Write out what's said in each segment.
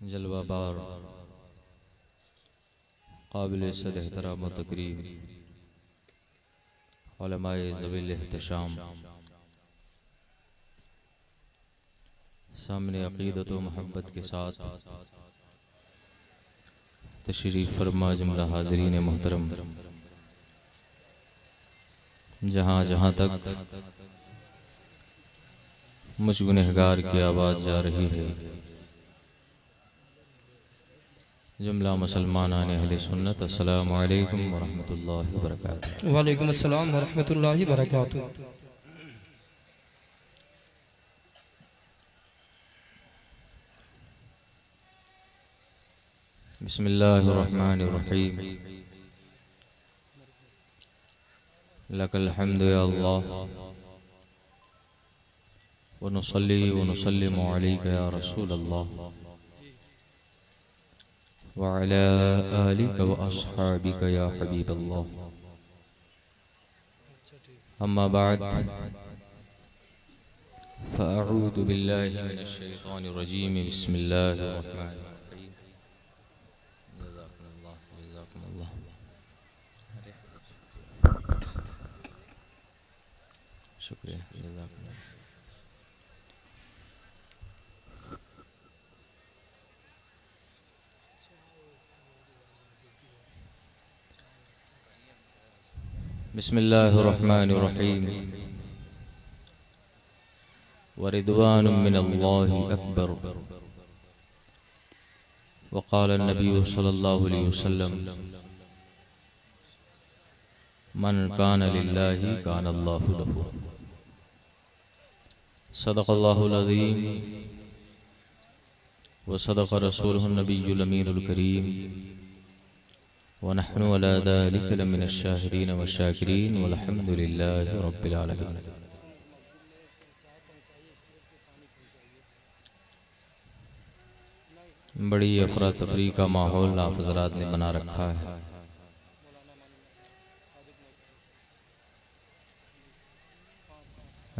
जलवा बार काबिल सद एहतराम व तकरीम उलमाए ज़वील एहतशाम सामने अक़ीदत व मोहब्बत के साथ तशरीफ़ फरमा जुमला हाज़रीन मोहतरम। जहाँ जहाँ तक मुझ गुनहगार की आवाज़ जा रही है, जुमला मुसलमान अहले सुन्नत, अस्सलामु अलैकुम व रहमतुल्लाहि व बरकातुहू। वालेकुम अस्सलाम व रहमतुल्लाहि व बरकातुहू। बिस्मिल्लाहिर रहमानिर रहीम। लकल हम्दु या अल्लाह व नुसल्ली व नुसल्लिमु अलैका या रसूल अल्लाह व अला आलिका व अस्हाबिका या हबीब अल्लाह। अम्मा बाद फ़अऊज़ु बिल्लाहि मिनश शैतानिर रजीम। बिस्मिल्लाहिर रहमानिर रहीम। जज़ाकुमुल्लाह जज़ाकुमुल्लाह। शुक्रिया जज़ाकुमुल्लाह। बिस्मिल्लाहिर रहमानिर रहीम। व रिदवानुम मिनल्लाहि अकबर। व क़ाल नबी सल्लल्लाहु अलैहि वसल्लम मन कान लिल्लाहि कान अल्लाहु लहू। सदक़ल्लाहुल अज़ीम व सदक़ रसूलुहुन नबियुल अमीनुल करीम व नहनु अला ज़ालिका लमिनश शाहिदीन व शाकिरीन वल्हम्दुलिल्लाहि रब्बिल आलमीन। बड़ी अफरा तफरी का माहौल आप हज़रात ने बना रखा है।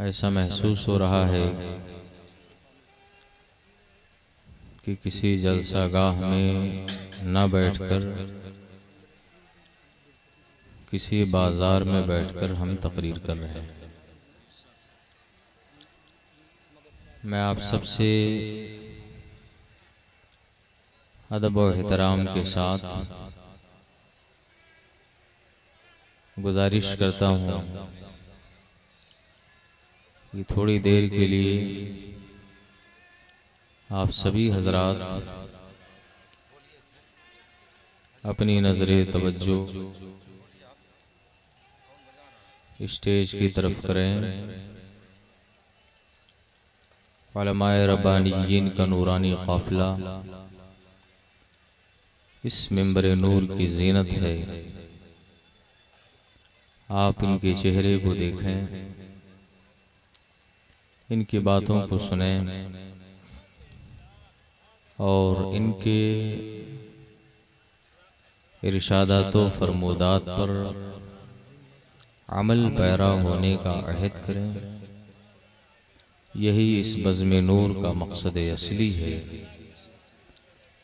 ऐसा महसूस हो रहा है कि किसी जलसागाह में न बैठकर किसी बाजार में बैठकर हम तकरीर कर रहे हैं। मैं आप सबसे अदब और एहतराम के साथ गुजारिश करता हूँ कि थोड़ी देर के लिए आप सभी हजरात अपनी नज़रे तवज्जो स्टेज की तरफ करें। उलमाए रब्बानिय्यीन का नूरानी काफिला इस मिंबर नूर की ज़ीनत है। आप इनके चेहरे को देखें, इनकी बातों को सुनें और इनके इरशादात व फरमूदात पर अमल पैरा होने का अहद करें। यही इस बज़्म नूर का मकसद असली है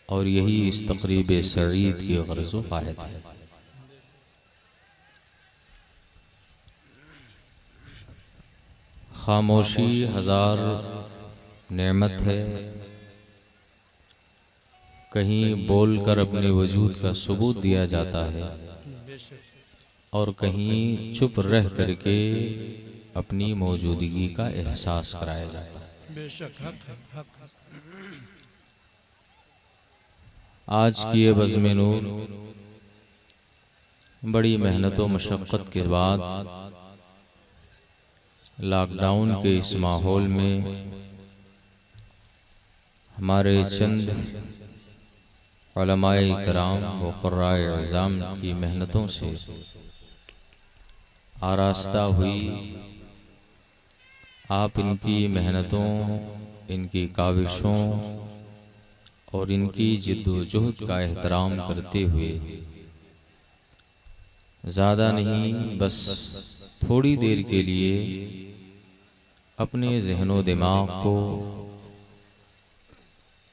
और यही इस तक़रीब सईद की ग़र्ज़ व क़ायद है। खामोशी हज़ार नेमत है। कहीं बोलकर अपने वजूद का सबूत दिया जाता है और कहीं चुप रह करके अपनी मौजूदगी का एहसास कराया जाता है। बेशक हक है, हक है। आज की ये बज़्म नूर बड़ी मेहनत व मशक्क़त के बाद लॉकडाउन के इस माहौल में हमारे चंद उलमाए किराम व क़ुर्राए इज़ाम की मेहनतों से आरास्ता हुई। आप इनकी मेहनतों, इनकी काविशों और इनकी जिद्दोजहद का एहतराम करते हुए ज़्यादा नहीं, बस थोड़ी देर के लिए अपने ज़हनो दिमाग को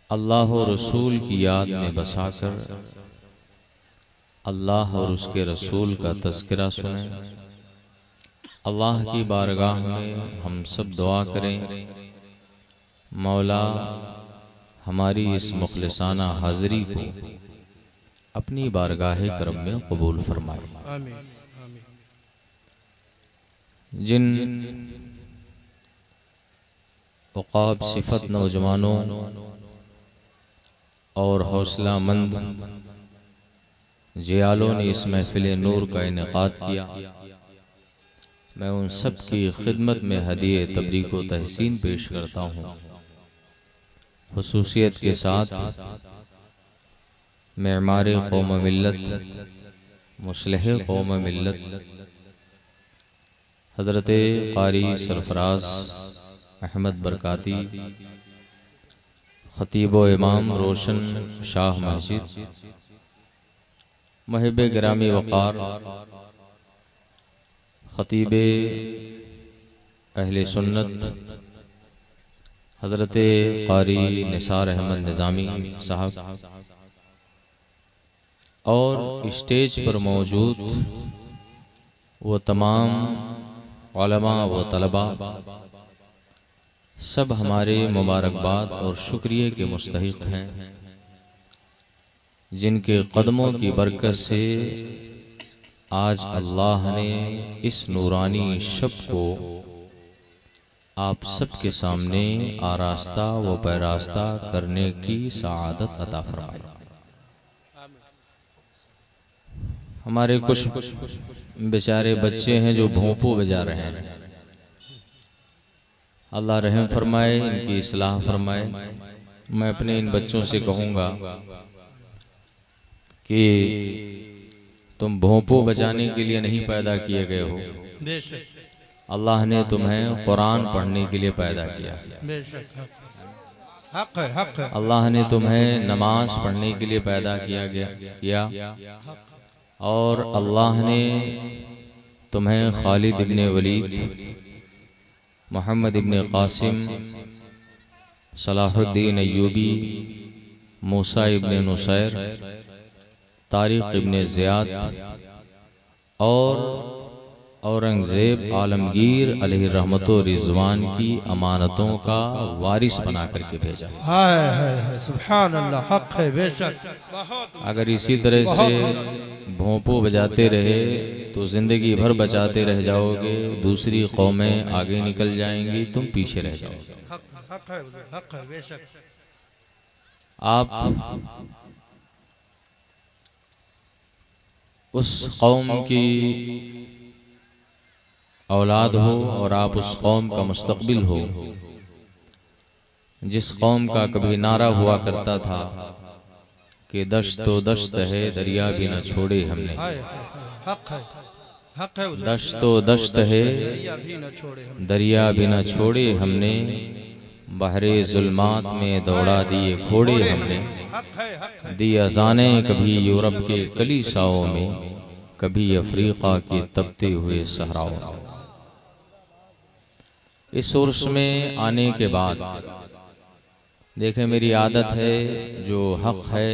अल्लाह और रसूल की याद में बसाकर अल्लाह और उसके रसूल का तज़किरा सुने। अल्लाह की बारगाह में हम सब दुआ करें, मौला हमारी इस मुखलिसाना हाज़िरी को अपनी बारगाह करम में कबूल फरमाए। आमीन आमीन। जिन उक़ाब सिफत नौजवानों और हौसला मंद जियालों ने इस महफिल नूर का इनेकाद किया, मैं उन सब की खिदमत में हदिये तबरीक व तहसीन पेश करता हूँ। खुसूसियत के साथ मेमार कौम मिल्लत, मुस्लिह कौम मिल्लत हज़रत क़ारी सरफराज अहमद बरकाती, ख़तीब व इमाम रोशन शाह मस्जिद, महब गिरामी वक़ार ख़तीब अहले सुन्नत हज़रत क़ारी निसार अहमद निज़ामी साहब और स्टेज पर मौजूद वो तमाम उलमा व तलबा सब हमारे मुबारकबाद और शुक्रिया के मुस्तहिक़ हैं, जिनके कदमों की बरकत से आज अल्लाह ने इस नूरानी शब को आप सब के सामने आरास्ता व पैरास्ता करने की सआदत अता फरमाई। हमारे कुछ बेचारे बच्चे हैं जो भोंपू बजा रहे हैं, अल्लाह रहम फरमाए, इनकी इस्लाह फरमाए। मैं अपने इन बच्चों से कहूँगा कि तुम भोंपू बजाने के लिए नहीं पैदा किए गए हो, अल्लाह ने तुम्हें कुरान पढ़ने के लिए पैदा किया। अल्लाह ने तुम्हें नमाज पढ़ने के लिए पैदा किया और अल्लाह ने तुम्हें खालिद इब्ने वलीद, मोहम्मद इब्ने कासिम, सलाहुद्दीन अय्यूबी, मूसा इब्ने नुसैर, तारिक इब्ने ज़ियाद और औरंगज़ेब आलमगीर अलैहि रहमतो रिज़वान की अमानतों का वारिस बना करके भेजा। सुभान अल्लाह, हक है बेशक। अगर इसी तरह से भोंपू बजाते रहे तो ज़िंदगी भर बजाते रह जाओगे, दूसरी कौमें आगे निकल जाएंगी, तुम पीछे रह जाओगे। हक है बेशक। आप उस कौम की औलाद हो और आप उस कौम का मुस्तकबिल हो, जिस कौम का कभी नारा हुआ करता था कि दश्त तो दश्त है, दरिया भी न छोड़े हमने। दश्त तो दश्त है, दरिया भी न छोड़े हमने, बहरे जुल्मात में दौड़ा दिए घोड़े हमने। दी अज़ाने कभी यूरोप के कलीसाओं में, कभी अफ्रीका के तपते हुए सहराओं में। इस उर्स में आने के बाद देखें, मेरी आदत है जो हक है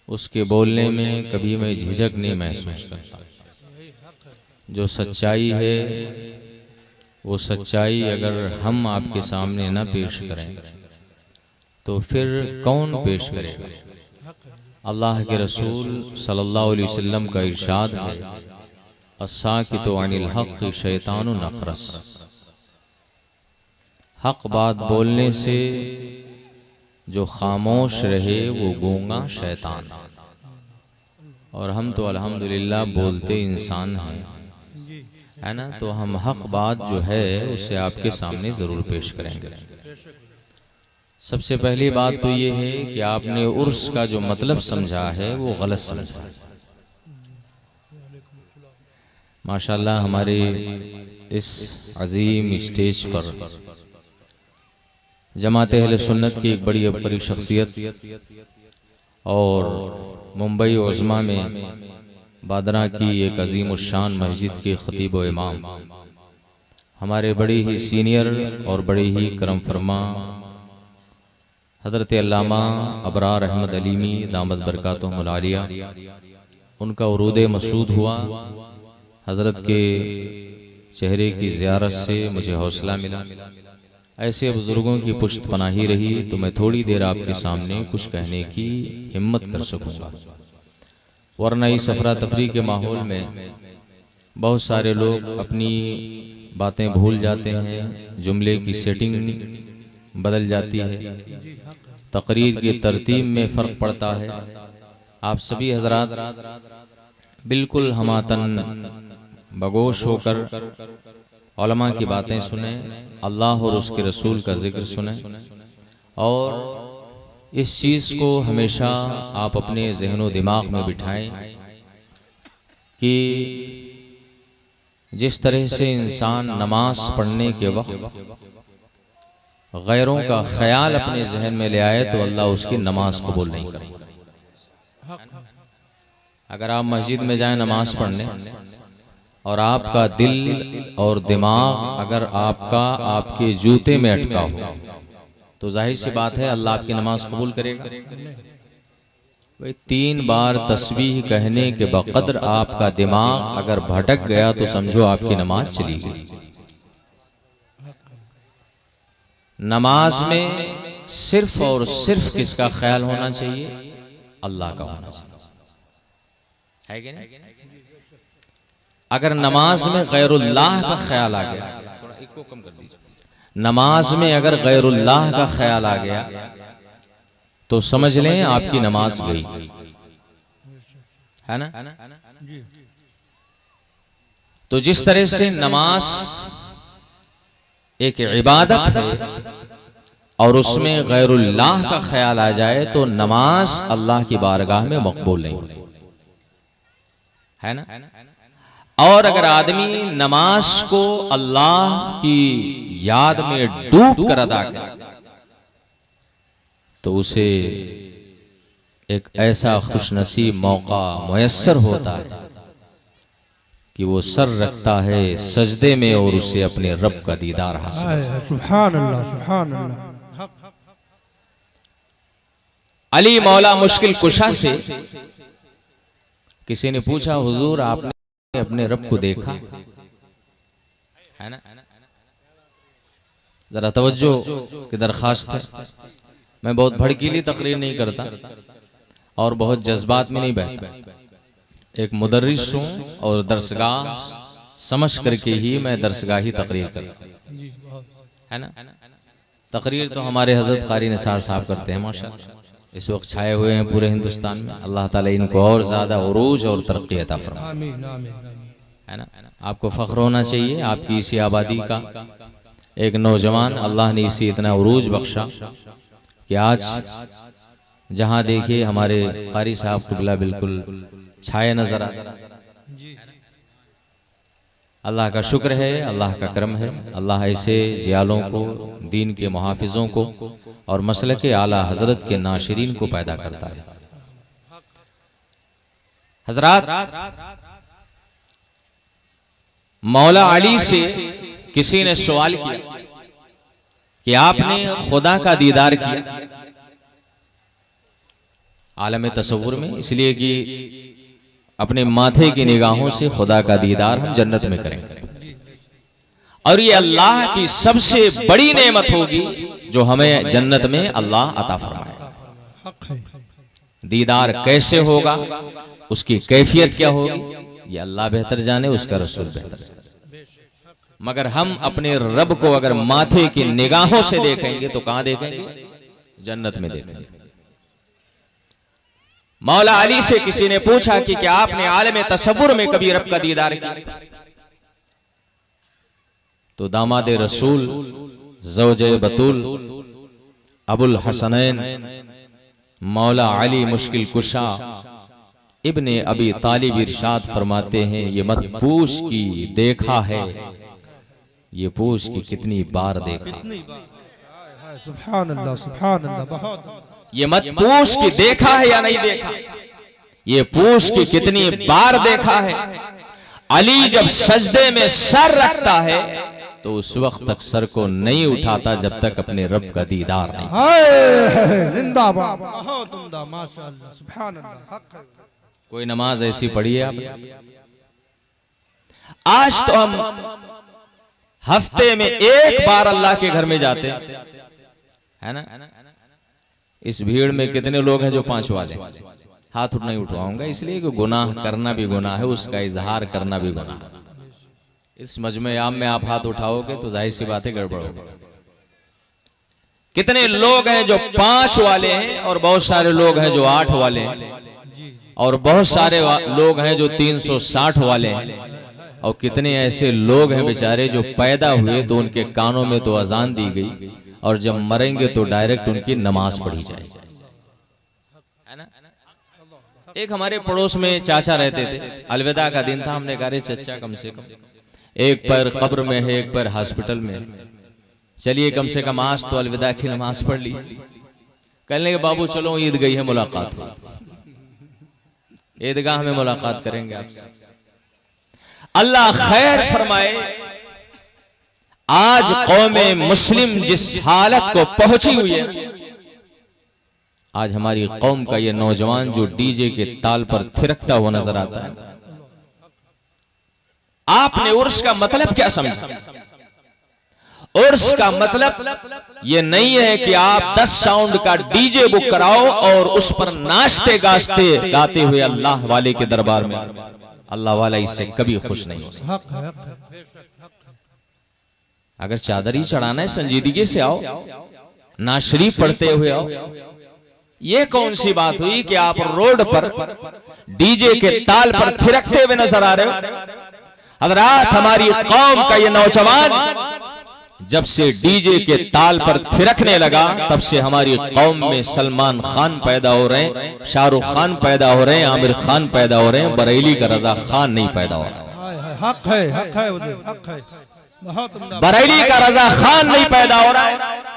उसके बोलने में कभी मैं झिझक नहीं महसूस करता। जो सच्चाई है वो सच्चाई अगर हम आपके सामने न पेश करें तो फिर कौन पेश करेगा। अल्लाह के रसूल सल्लल्लाहु अलैहि वसल्लम का इरशाद है, अस्साकितु अनिल हक़्क़ि शैतानुन अख़रस। हक बात बोलने से जो खामोश रहे वो गूंगा शैतान। और हम तो अल्हम्दुलिल्लाह बोलते इंसान हैं, है ना, तो हम हक बात जो है उसे आपके सामने ज़रूर पेश करेंगे। सबसे पहली बात तो ये है कि आपने उर्स का जो मतलब समझा है वो गलत समझा। माशाल्लाह हमारे इस अजीम स्टेज पर जमात अहले सुन्नत की एक बड़ी अबकरी शख्सियत और मुंबई उज़्मा में बादरा की एक अजीम उश्शान मस्जिद के ख़तीब व इमाम, हमारे बड़े ही सीनियर और बड़े ही करम फरमा हज़रत अल्लामा अबरार अहमद अलीमी दामद बरकातुहुमुल आलिया, उनका उरूद मसूद हुआ। हज़रत के चेहरे की ज़ियारत से मुझे हौसला मिला। ऐसे बुज़ुर्गों की पुश्त पनाही रही तो मैं थोड़ी देर आपके सामने कुछ कहने की हिम्मत कर सकूँगा, वरना इस अफरा तफरी के माहौल में बहुत सारे लोग अपनी बातें भूल जाते हैं, जुमले की सेटिंग बदल जाती है, तकरीर की तरतीब में फ़र्क पड़ता है। आप सभी हजरात बिल्कुल हमातन बगोश होकर उलमा की बातें सुने, अल्लाह और उसके रसूल का जिक्र सुने, और इस चीज़ को हमेशा आप अपने जहनो दिमाग में बिठाएं कि जिस तरह से इंसान नमाज पढ़ने के वक्त गैरों का ख्याल अपने जहन में ले आए तो अल्लाह उसकी नमाज कबूल नहीं करेगा। अगर आप मस्जिद में जाएं नमाज पढ़ने और आपका दिल और दिमाग अगर आपके जूते में अटका हो तो जाहिर सी बात है अल्लाह आपकी नमाज कबूल करेगा। भाई 3 बार तस्बीह कहने के बक़द्र आपका दिमाग अगर भटक गया तो समझो आपकी नमाज चली गई। नमाज में सिर्फ और सिर्फ किसका ख्याल होना चाहिए? अल्लाह का होना चाहिए, है कि नहीं? अगर नमाज में गैरुल्लाह का ख्याल आ गया, थोड़ा इको कम कर दीजिए, नमाज में अगर गैरुल्लाह का ख्याल आ गया तो समझ लें आपकी नमाज गई, है ना? तो जिस तरह से नमाज एक इबादत है और उसमें गैरुल्लाह का ख्याल आ जाए तो नमाज अल्लाह की बारगाह में मकबूल नहीं होती, है ना? और अगर आदमी नमाज को अल्लाह की याद में डूब कर अदा करे तो उसे एक ऐसा खुशनसीब मौका मुयस्सर होता है कि वो सर रखता है सजदे में और उसे अपने रब का दीदार हासिल होता है। सुभान अल्लाह, सुभान अल्लाह। अली मौला मुश्किल कुशा से किसी ने पूछा, हुजूर आपने अपने रब को देखा है ना? जरा तवज्जो की दरखास्त है। मैं बहुत भड़कीली तकरीर नहीं करता और बहुत जज्बात में नहीं बहता। एक मुदर्रिस हूँ और दरसगाह समझ करके ही मैं दरसगाही तकरीर करता, है ना? तकरीर तो हमारे हजरत कारी निसार साहब करते हैं माशाअल्लाह, इस वक्त छाए हुए हैं पूरे हिंदुस्तान में। अल्लाह ताला इनको और ज्यादा उरूज और तरक्की अता फरमाए, आमीन आमीन, है ना? आपको फख्र होना चाहिए आपकी इसी आबादी का। एक नौजवान अल्लाह ने इसी इतना उरूज बख्शा कि आज जहां देखिए हमारे कारी साहब क़िबला बिल्कुल छाए नजर आ। अल्लाह का शुक्र है, अल्लाह का करम है। अल्लाह ऐसे जियालों को, दीन के मुहाफिजों को और मसलक आला हजरत के नाशिरीन को पैदा करता है। हजरात, मौला अली से किसी ने सवाल किया कि आपने खुदा का दीदार किया आलम तसव्वुर में, इसलिए कि अपने माथे की निगाहों से खुदा का दीदार हम जन्नत में करेंगे, और ये अल्लाह की सबसे बड़ी नेमत होगी जो हमें जन्नत में अल्लाह अता फरमाए। दीदार कैसे होगा, उसकी कैफियत क्या होगी, ये अल्लाह बेहतर जाने, उसका रसूल बेहतर जाने। मगर हम अपने रब को अगर माथे की निगाहों से देखेंगे तो कहां देखेंगे? जन्नत में देखेंगे। मौला अली से किसी ने पूछा कि क्या आपने आलम तसव्वुर में कभी रब का दीदार किया? तो दामाद रसूल ज़ौजे बतूल अबुल हसनैन मौला अली मुश्किल कुशा इब्ने अबी तालिब इरशाद फरमाते हैं, ये मत पूछ की देखा है, ये पूछ की कितनी बार देखा। सुभान अल्लाह, सुभान अल्लाह। बहुत ये मत पूछ कि देखा है या नहीं देखा, ये पूछ कि कितनी बार देखा है। अली जब सजदे में सर रखता है तो तो उस वक्त तक सर को नहीं उठाता जब तक अपने रब का दीदार नहीं। हाय जिंदाबाद, बहुत उम्दा, माशाअल्लाह, सुभान अल्लाह, हक है। कोई नमाज ऐसी पढ़ी है आप? आज तो हम हफ्ते में एक बार अल्लाह के घर में जाते है ना। इस भीड़ में कितने लोग हैं जो 5 वाले? हाथ नहीं उठवाऊंगा इसलिए कि गुनाह करना भी गुनाह है, उसका इजहार करना भी गुनाह है। इस मजमे आम में आप हाथ उठाओगे तो जाहिर सी बातें गड़बड़ होगी। कितने लोग हैं जो 5 वाले हैं और बहुत सारे लोग हैं जो 8 वाले हैं और बहुत सारे लोग हैं जो 360 वाले हैं और कितने ऐसे लोग हैं बेचारे जो पैदा हुए तो उनके कानों में तो अजान दी गई और जब मरेंगे तो डायरेक्ट उनकी नमाज पढ़ी जाएगी। एक हमारे पड़ोस में चाचा रहते थे, अलविदा का दिन था, हमने कहा रे चचा कम से कम एक पैर कब्र में है एक पैर हॉस्पिटल में, चलिए कम से कम आज तो अलविदा की नमाज पढ़ ली। कहने के बाबू चलो ईद गई है मुलाकात हो, ईदगाह में मुलाकात करेंगे आपसे। अल्लाह खैर फरमाए, आज कौमे मुस्लिम जिस हालत को पहुंची हुई है, आज हमारी कौम का ये नौजवान जो डीजे के ताल पर थिरकता हुआ नजर आता है। आपने उर्स का मतलब क्या समझा? उर्स का मतलब ये नहीं है कि आप 10 साउंड का डीजे बुक कराओ और उस पर नाचते गाते गाते हुए अल्लाह वाले के दरबार में। अल्लाह वाला इससे कभी खुश नहीं हो सकता। अगर चादर ही चढ़ाना है संजीदगी से आओ, ना शरीफ पढ़ते हुए आओ। ये कौन सी बात हुई कि आप रोड पर डीजे के ताल पर थिरकते हुए नजर आ रहे हो? हज़रात, हमारी कौम का ये नौजवान जब से डीजे के ताल पर थिरकने लगा तब से हमारी कौम में सलमान खान पैदा हो रहे हैं, शाहरुख खान पैदा हो रहे हैं, आमिर खान पैदा हो रहे हैं, बरेली का रजा खान नहीं पैदा हो रहा। हक है, हक है, हक है, बरेली का रजा खान नहीं पैदा हो रहा है।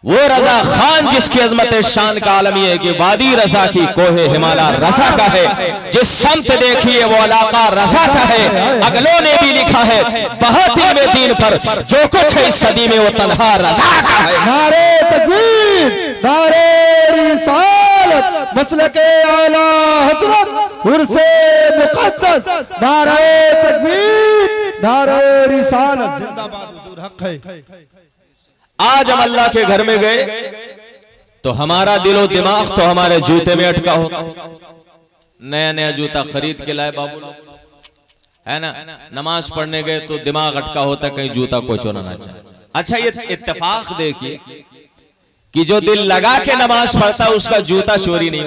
वो रजा खान जिसकी अजमत शान का आलम है कि वादी रजा की कोहे हिमालय रजा का है, जिस समत देखिए वो इलाका रजा का है। अगलों ने भी लिखा है बहुत ही में दीन पर जो कुछ है इस सदी में वो तन्हा रजा का है। नारे तकबीर, नारे रिसालत, मसलके आला हजरत, उर्से मुकद्दस, नारे तकबीर, नारे रिसालत, जिंदाबाद हुजूर, हक है। आज हम अल्लाह के घर में गए तो हमारा दिलो दिमाग तो हमारे जूते में अटका हो। नया नया जूता खरीद के लाए बाबू लोग, है ना। नमाज पढ़ने गए तो दिमाग अटका होता कहीं जूता कोई चोरा ना चाहे। अच्छा, ये इत्तेफाक देखिए कि जो दिल लगा के नमाज पढ़ता है उसका जूता चोरी नहीं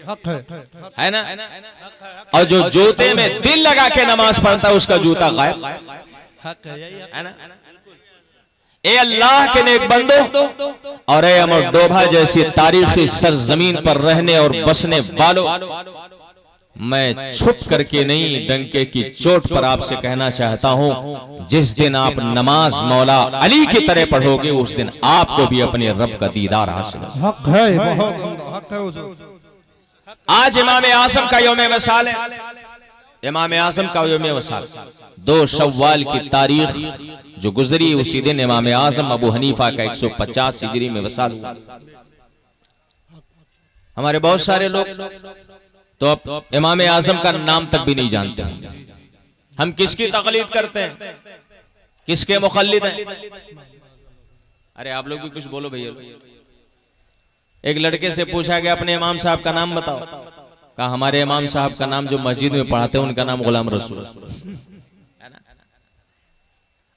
होता, है ना। और जो जूते में दिल लगा के नमाज पढ़ता है उसका जूता गायब, है ना। ए अल्लाह के नेक बंदो और ए अमर डोभा जैसी तारीखी सरजमीन पर रहने और बसने वालों, मैं छुप करके नहीं डंके की चोट पर आपसे कहना चाहता हूं, जिस दिन आप नमाज मौला अली की तरह पढ़ोगे उस दिन आपको भी अपने रब का दीदार हासिल होगा। हक है, बहुत हक है हुजूर। आज इमाम आजम का यौम वसाल है। इमाम आजम का यौम वसाल 2 शव्वाल की तारीख जो गुजरी उसी दिन इमाम आजम अबू हनीफा का 150 हिजरी में वसाल हुआ। हमारे बहुत सारे लोग तो अब इमाम आजम का नाम तक भी नहीं जानते हैं। हम किसकी तकलीद करते हैं, किसके मुखल्लिद हैं? अरे आप लोग भी कुछ बोलो भैया। एक लड़के से पूछा गया अपने इमाम साहब का नाम बताओ, कहा हमारे इमाम साहब का नाम जो मस्जिद में पढ़ाते हैं उनका नाम गुलाम रसूल।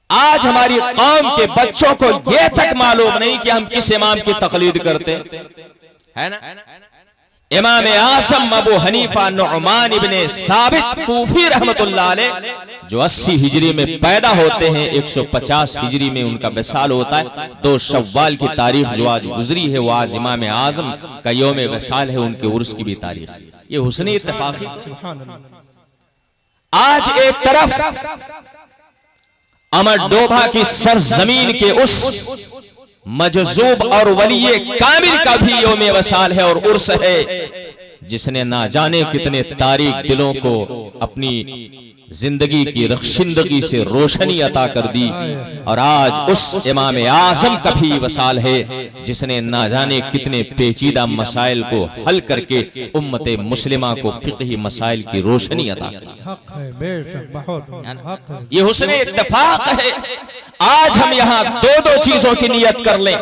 आज हमारी कौम के बच्चों को यह तक मालूम नहीं कि हम किस इमाम की तकलीद करते है ना। इमाम आसम अबू हनीफा नुअमान इब्ने साबित कूफी रहमतुल्लाह अलैह जो 80 हिजरी में पैदा होते हैं, 150 हिजरी में उनका विसाल होता है। 2 शव्वाल की तारीख जो आज गुजरी है वो आज इमाम आजम का यौम विसाल है, उनके उर्स की भी तारीख। ये हुस्न इत्तेफाक है। आज एक तरफ अमर डोभा की सरजमीन के उस मजजूब और वलीये कामिल का भी यौम वसाल है और उर्स है, जिसने ना जाने कितने तारीख दिलों को अपनी जिंदगी की रख्शिंदगी से रोशनी अता कर दी। और आज उस इमाम आज़म का भी वसाल है जिसने ना जाने कितने पेचीदा मसाइल को हल करके उम्मत मुस्लिमा को फिक़ही मसाइल की रोशनी अता की। हक है, बेशक बहुत हक है। ये हुस्न इत्तेफाक है। आज हम यहाँ दो दो चीजों की नियत कर लें।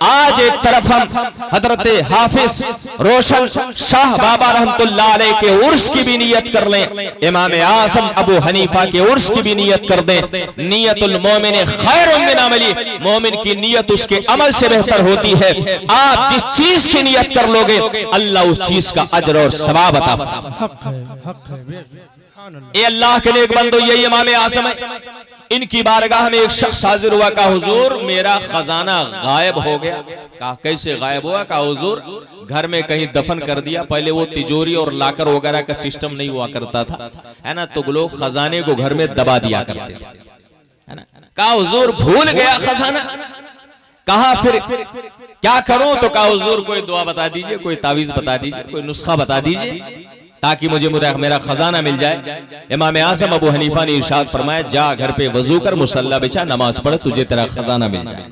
आज एक तरफ हम हजरत हाफिज रोशन शाह बाबा रहमतुल्लाह अलैह के उर्स की भी नियत कर लें, इमाम आज़म अबू हनीफा के उर्स की भी नियत कर दें। नियतुल मोमिन खैरुम मिन अमली, मोमिन की नियत उसके अमल से बेहतर होती है। आप जिस चीज की नियत कर लोगे अल्लाह उस चीज का अजर और सवाब अता फरमाएगा। हक है, हक है, बेशक। ए अल्लाह के नेक बंदो, यही इमाम आज़म है। इनकी बारगाह में एक शख्स हाजिर हुआ, कहा हुजूर मेरा खजाना गायब हो गया। कहा कैसे गायब हुआ? कहा हुजूर घर में कहीं दफन कर दिया। पहले वो तिजोरी और लाकर वगैरह का सिस्टम नहीं हुआ करता था, है ना, तो लोग खजाने को घर में दबा दिया करते थे, है ना। कहा हुजूर भूल गया खजाना। कहा फिर क्या करूं? तो कहा हुजूर कोई दुआ बता दीजिए, कोई तावीज बता दीजिए, कोई नुस्खा बता दीजिए ताकि मुझे मेरा खजाना मिल जाए। इमाम आज़म अबू हनीफा ने इरशाद फरमाया, जा घर पे वजू कर, मुसल्ला बिछा, नमाज पढ़, तुझे तेरा खजाना मिल जाए।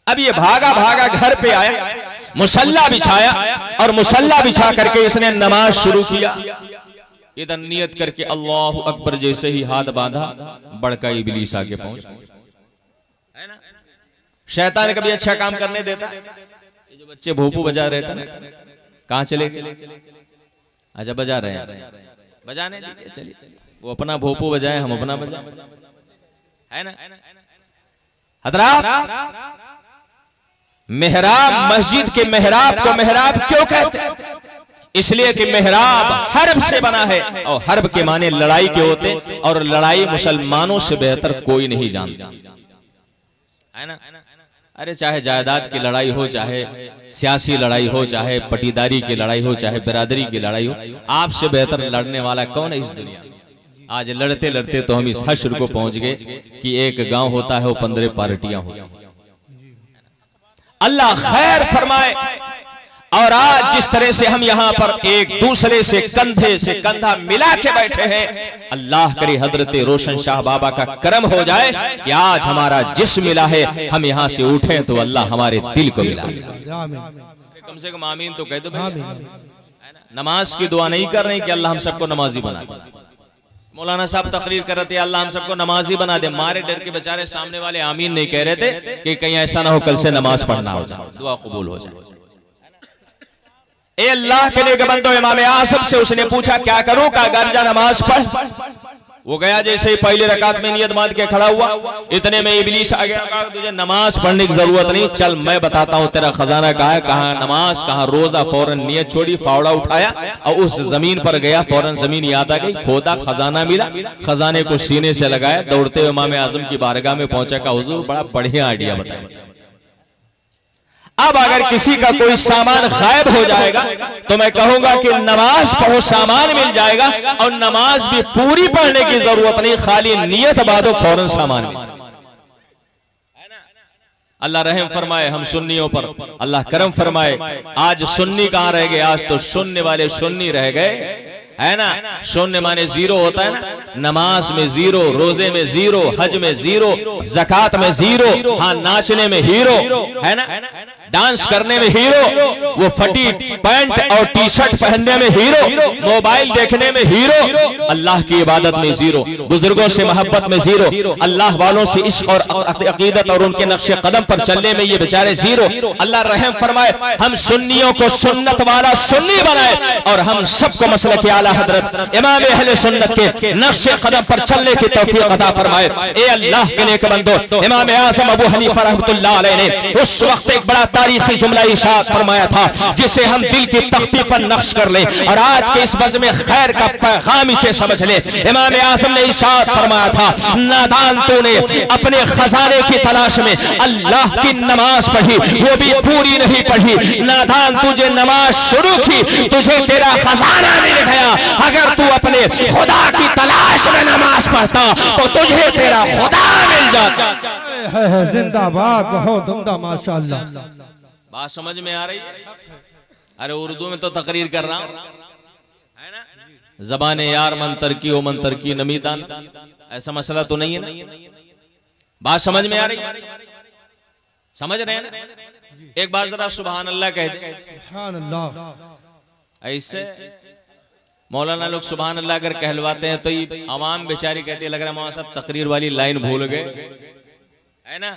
अब ये भागा भागा घर पे आया, मुसल्ला बिछाया और मुसल्ला बिछा करके इसने नमाज शुरू किया। इधर नियत करके अल्लाहु अकबर जैसे ही हाथ बांधा, बड़का इब्लीस आके पहुंच। शैतान कभी अच्छा काम करने देता? ये जो बच्चे भोपू बजा रहे थे ना, कहां चले गए? अच्छा बजा रहे हैं, बजाने दीजिए, चलिए। वो अपना भोपू बजाए, हम अपना बजाए, है ना। हजरात, मेहराब, मस्जिद के मेहराब को मेहराब क्यों कहते हैं? इसलिए कि मेहराब हर्ब से बना है और हर्ब के माने लड़ाई के होते, और लड़ाई मुसलमानों से बेहतर कोई नहीं जानता, है ना। अरे चाहे जायदाद की लड़ाई हो, चाहे सियासी लड़ाई हो, चाहे पटीदारी की लड़ाई हो, चाहे बिरादरी की लड़ाई हो, आपसे बेहतर लड़ने वाला कौन है इस दुनिया में? आज लड़ते लड़ते तो हम इस हश्र को पहुंच गए कि एक गांव होता है वो 15 पार्टियां होती हैं। अल्लाह खैर फरमाए। और आज जिस तरह से हम यहाँ पर एक दूसरे से कंधे से कंधा मिला के बैठे हैं, अल्लाह करे हजरत रोशन शाह बाबा का करम हो जाए कि आज हमारा जिस्म मिला है, हम यहाँ से उठे तो अल्लाह हमारे दिल को मिला। कम से कम आमीन तो कह दो भाई। नमाज की दुआ नहीं कर रहे कि अल्लाह हम सबको नमाजी बना दे। मौलाना साहब तकरीर कर रहे थे, अल्लाह हम सबको नमाजी बना दे। मारे डर के बेचारे सामने वाले आमीन नहीं कह रहे थे कि कहीं ऐसा ना हो कल से नमाज पढ़ना हो जाए, दुआ कबूल हो जाए। ए अल्लाह के नेक बंदो, इमाम आज़म से उसने पूछा क्या करूं? का घर जा नमाज पढ़। वो गया, जैसे ही पहली रकात में नियत बांध के खड़ा हुआ, इतने में इब्लीस आ गया। कहा तुझे नमाज पढ़ने की जरूरत नहीं, चल मैं बताता हूं तेरा खजाना कहाँ है, कहाँ नमाज, कहाँ रोजा। फौरन नियत छोड़ी, फावड़ा उठाया और उस जमीन पर गया। फौरन जमीन याद आ गई, खोदा, खजाना मिला, खजाने को सीने से लगाया, दौड़ते हुए इमाम आज़म की बारगाह में पहुंचा। का हुजूर बड़ा बढ़िया आइडिया बताया। अब अगर किसी का कोई सामान गायब हो जाएगा तो मैं कहूंगा कि नमाज पढ़ो, सामान मिल जाएगा। और नमाज भी पूरी पढ़ने की जरूरत नहीं, खाली नियत बांधो, फौरन सामान मिल। अल्लाह रहम फरमाए हम सुन्नियों पर, अल्लाह करम फरमाए। आज सुन्नी कहां रह गए? आज तो सुनने वाले सुन्नी रह गए, है ना। शून्य माने जीरो होता है ना। नमाज में जीरो, रोजे में जीरो, हज में जीरो, ज़कात में जीरो, हाँ नाचने में हीरो, है ना, डांस करने में हीरो, वो फटी पैंट और टी शर्ट पहनने में हीरो, मोबाइल देखने में हीरो, अल्लाह की इबादत में जीरो, बुजुर्गों से मोहब्बत में जीरो, अल्लाह वालों से इश्क और अकीदत और उनके नक्शे कदम पर चलने में ये बेचारे जीरो। अल्लाह रहम फरमाए, हम सुन्नियों को सुन्नत वाला सुन्नी बनाए और हम सबको मसलक के आला हजरत इमाम अहले सुन्नत के नक्शे कदम पर चलने की तौफीक अता फरमाए। ए अल्लाह के नेक बंदो, इमाम आज़म अबू हनीफा रहमतुल्लाह अलैह ने उस वक्त एक बड़ा तारीखी जुमला इरशाद फरमाया था जिसे हम दिल की तख्ती पर नक्श कर ले और आज के इस बज़्म में खैर का पैगाम इसे समझ ले। इमाम आज़म ने इरशाद फरमाया था, नादान तूने अपने खजाने की तलाश में अल्लाह की नमाज पढ़ी, वो भी पूरी नहीं पढ़ी। नादान तुझे नमाज शुरू की, तुझे तेरा खजाना मिल गया। अगर तू अपने खुदा की तलाश में नमाज पढ़ता तो तुझे तेरा खुदा मिल जाता। जिंदाबाद, बहुत उम्दा, माशाअल्लाह। बात समझ में आ रही है? अरे उर्दू में तो तकरीर कर रहा हूं, है ना। जबाने यार मंतर की ओ मंतर की नमीदान, ऐसा मसला तो नहीं है ना? बात समझ में आ रही? समझ रहे हैं ना? एक बार जरा सुभान अल्लाह कह दे। सुभान अल्लाह। ऐसे मौलाना लोग सुभान अल्लाह अगर कहलवाते हैं तो ये आवाम बेचारी कहती है लग रहा है मौलाना साहब तकरीर वाली लाइन भूल गए, है ना?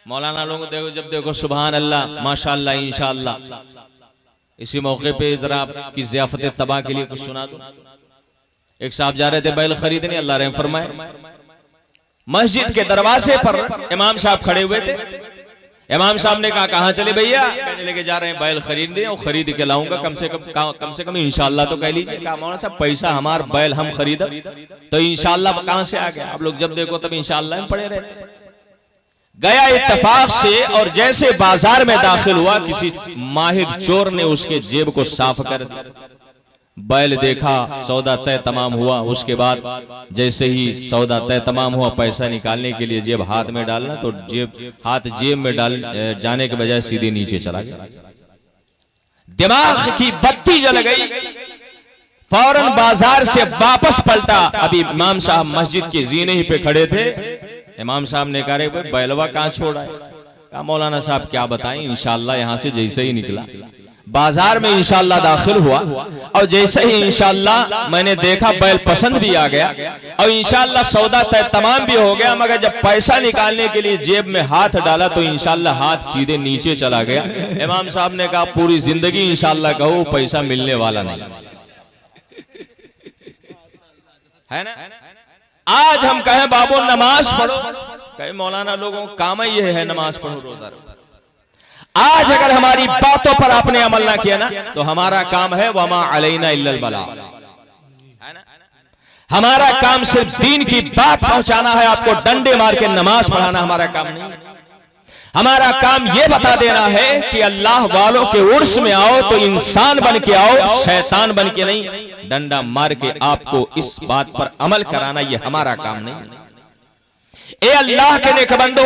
मौलाना लोगों देखो जब देखो सुभान अल्लाह माशाअल्लाह इंशाअल्लाह। इसी मौके पे जरा आपकी ज़ियाफत तबाह के लिए कुछ सुना दो। एक साहब जा रहे थे बैल खरीदने, अल्लाह रहम फरमाए, मस्जिद के दरवाजे पर इमाम साहब खड़े हुए थे। इमाम साहब ने कहा कहाँ चले भैया? कहने लगे जा रहे हैं बैल खरीदने, और खरीद के लाऊंगा कम से कम इंशाअल्लाह तो कह लीजिए। कहा मौलाना साहब पैसा हमार बैल हम खरीदा तो इंशाअल्लाह कहाँ से आ गया? आप लोग जब देखो तब इंशाअल्लाह में पड़े रहते। गया इत्तेफाक से, और जैसे बाजार में दाखिल हुआ किसी माहिर चोर ने उसके जेब को साफ कर दिया। बैल देखा, सौदा तय तमाम हुआ। उसके बाद जैसे ही सौदा तय तमाम हुआ, पैसा निकालने के लिए जेब हाथ में डालना तो हाथ जेब में डाल जाने के बजाय सीधे नीचे चला गया। दिमाग की बत्ती जल गई, फौरन बाजार से वापस पलटा। अभी इमाम साहब मस्जिद के जीने ही पे खड़े थे। इमाम साहब ने कहा भाई बैलवा कहाँ छोड़ा है? कहा मौलाना साहब क्या बताएं, इंशाअल्लाह यहाँ से जैसे ही निकला बाजार में इंशाअल्लाह दाखिल हुआ, और जैसे ही इंशाअल्लाह मैंने देखा बैल पसंद भी आ गया और इंशाअल्लाह सौदा तय तमाम भी हो गया, मगर जब पैसा निकालने के लिए जेब में हाथ डाला तो इंशाअल्लाह हाथ सीधे नीचे चला गया। इमाम साहब ने कहा पूरी जिंदगी इंशाअल्लाह कहो पैसा मिलने वाला नहीं है ना। आज हम कहें बाबू नमाज पढ़ो, कहे मौलाना लोगों का काम ही है नमाज पढ़ो रोजा रखो। आज अगर हमारी बातों पर आपने अमल ना किया ना तो हमारा काम है वमा अलैना इल्लल बला, हमारा काम सिर्फ दीन की बात पहुंचाना है। आपको डंडे मार के नमाज पढ़ाना हमारा काम नहीं। हमारा काम यह बता देना है कि अल्लाह वालों के उर्स में आओ तो इंसान बन के आओ, शैतान बन के नहीं। डंडा मार के आपको इस बात पर अमल कराना यह हमारा काम नहीं। ए अल्लाह के नेक बंदो,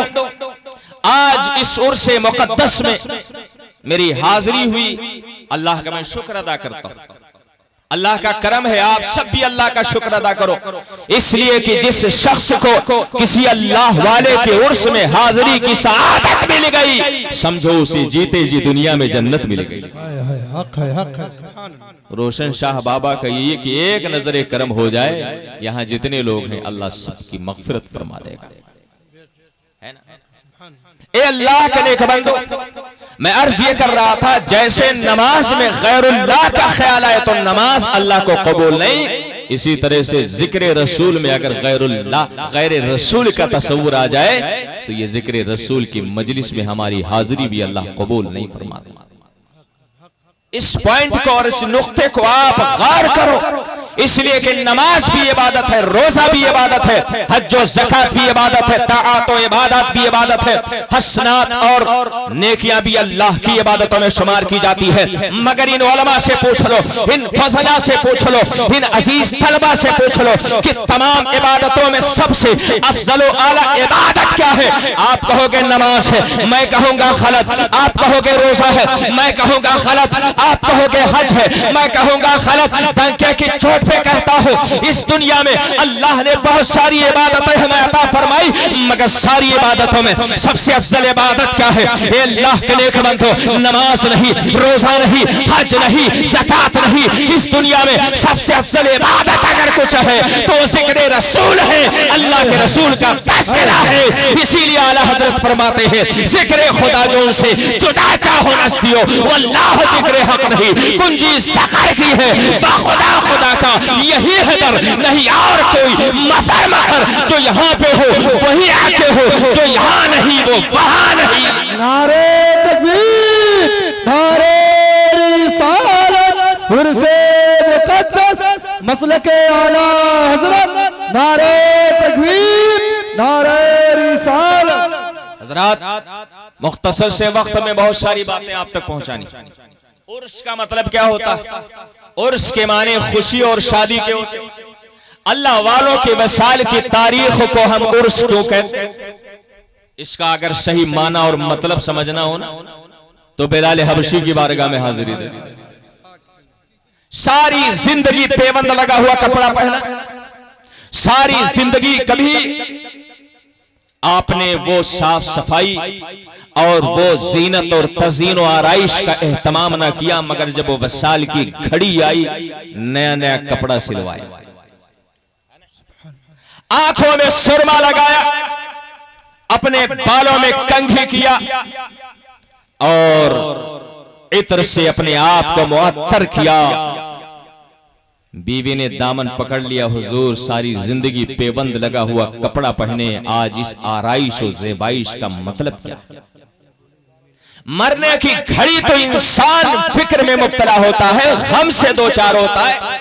आज इस उर्स मुकद्दस में मेरी हाजिरी हुई, अल्लाह का मैं शुक्र अदा करता हूं। अल्लाह का करम है, आप सब भी अल्लाह का शुक्र अदा करो, इसलिए कि जिस शख्स को किसी अल्लाह वाले के उर्स में हाजिरी की सआदत मिल गई, समझो उसे जीते जी दुनिया में जन्नत मिल गई। हक है। रोशन शाह बाबा का ये कि एक नजरे करम हो जाए, यहाँ जितने लोग हैं अल्लाह सबकी मगफिरत फरमा देगा, है ना। ए अल्लाह के नेक बंदो, मैं अर्ज ये कर रहा था जैसे नमाज में गैरुल्लाह का ख्याल आए तो नमाज अल्लाह को कबूल नहीं, इसी तरह से जिक्र रसूल में अगर गैरुल्लाह गैर रसूल का तस्वुर आ जाए तो ये जिक्र रसूल की मजलिस में हमारी हाजिरी भी अल्लाह कबूल नहीं फरमाता। इस पॉइंट को और इस नुक्ते को आप गौर करो, इसलिए कि नमाज भी इबादत है, रोजा भी इबादत है, हज और ज़कात भी इबादत है, ताआत और इबादत भी इबादत है, हसनात और नेकियां भी अल्लाह की इबादतों में शुमार की जाती है। मगर इन उलमा से पूछ लो, इन फज़ला से पूछ लो, इन अजीज तलबा से पूछ लो कि तमाम इबादतों में सबसे अफजल व आला इबादत क्या है? आप कहोगे नमाज है, मैं कहूंगा गलत। आप कहोगे रोजा है, मैं कहूंगा गलत। आप कहोगे हज है, मैं कहूंगा गलत। डंके की चोट पे कहता हूं, इस दुनिया में अल्लाह ने बहुत सारी इबादतें हमें अता फरमाई, मगर सारी इबादतों में सबसे अफजल इबादत क्या है? ए अल्लाह के नेक बंदो, नमाज नहीं, रोजा नहीं, हज नहीं, ज़कात नहीं, इस दुनिया में सबसे अफजल इबादत अगर कुछ है तो जिक्र रसूल है, अल्लाह के रसूल का तज़किरा है। इसीलिए आला हजरत फरमाते हैं जिक्र खुदा जो से जुदा चाहो नस्तियो, वल्लाह जिक्र हक नहीं, कुंजी सकर की है बाखुदा खुदा का यही है दर, नहीं और कोई मफर मफर। जो यहाँ पे हो वही आके हो, जो यहाँ नहीं वो वहाँ नहीं। नारे तकबीर, नारे रिसालत, उर्से मुकद्दस, मसलके आला हजरत, नारे तकबीर, नारे रिसालत। हजरात, मुख्तसर से वक्त में बहुत सारी बातें आप तक पहुंचानी। उर्स का मतलब क्या होता है? उर्स के माने खुशी और शादी के होते। अल्लाह वालों के वसाल की तारीख को हम उर्स क्यों कहते हैं? इसका अगर सही माना और मतलब समझना हो ना तो बिलाल हबशी की बारगाह में हाजिरी दे। सारी जिंदगी पेबंद लगा हुआ कपड़ा पहना, सारी जिंदगी कभी आपने वो साफ सफाई और वो जीनत और तज़ीन और आराइश का एहतमाम ना किया, मगर जब वो वसाल की घड़ी आई नया नया कपड़ा सिलवाया, आंखों में सुरमा लगाया, अपने बालों में कंघी किया और इत्र से अपने आप को मुअत्तर किया। बीवी ने दामन पकड़ लिया, हुजूर सारी जिंदगी पेबंद लगा हुआ कपड़ा पहने, आज इस आराइश और ज़ेबाइश का मतलब क्या? मरने की घड़ी तो इंसान फिक्र में मुब्तला होता है, गम से दो चार होता है।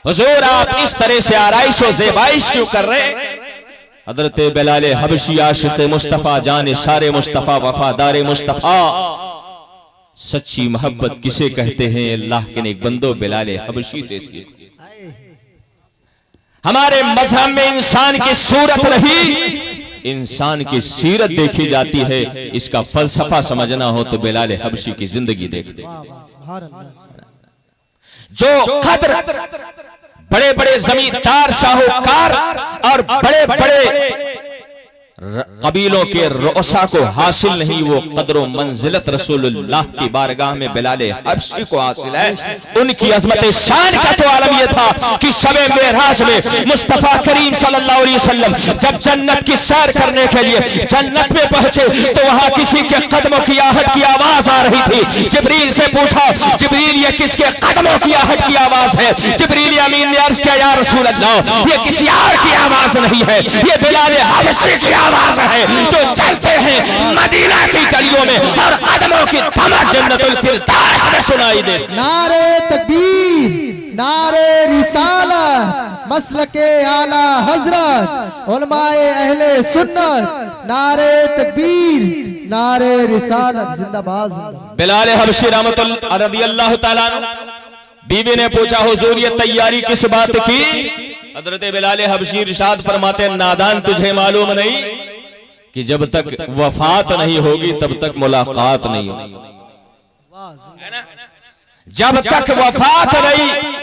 हुजूर आप इस तरह से आराइश और ज़ेबाइश क्यों कर रहे हैं? हजरत बिलाल हबशी आशिक़ मुस्तफ़ा, जान सारे मुस्तफ़ा, वफादार मुस्तफ़ा, सच्ची मोहब्बत किसे कहते हैं? अल्लाह के नेक बंदो बिलाल हबशी से सीखो। हमारे मजहब में इंसान की सूरत नहीं, इंसान की सीरत देखी जाती है। इसका फलसफा समझना हो तो बिलाल हबशी की जिंदगी देख दे। जो कद्र बड़े बड़े जमींदार, साहूकार और बड़े बड़े कबीलों के रोसा को हासिल नहीं, वो कदर मंजिलत रसूलुल्लाह की बारगाह में बिलाल हबशी को हासिल है। उनकी अजमत शान का तो आलम यह था कि शबे मेराज में मुस्तफा करीम सल्लल्लाहु अलैहि वसल्लम जब जन्नत की सैर करने के लिए जन्नत में पहुंचे तो वहां किसी के कदमों की आहट की आवाज आ रही थी। जिब्रील से पूछा, जिब्रील ये किसके कदमों की आहट की आवाज है? जिब्रील अमीन ने अर्ज किया, या रसूल अल्लाह ये किसी और की आवाज नहीं है, ये बिलाल हबशी की आवाज है जो चलते हैं मदीना की गलियों में और कदमों की धमक जन्नतुल फिरदौस में सुनाई दे। नारे तकबीर, नारे रिसालत, मसलके आला हजरत, उलमाए अहले सुन्नत, नारे तकबीर, नारे रिसालत, जिंदाबाद जिंदाबाद। बिलाल हबशी रहमतुल्लाह रदियल्लाहु ताला अन्हु, बीवी ने पूछा, हुजूर ये तैयारी किस बात की? हजरत बिलाल हबशी इरशाद फरमाते, नादान तुझे मालूम नहीं कि जब तक वफात नहीं होगी तब तक मुलाकात नहीं होगी। जब तक वफात नहीं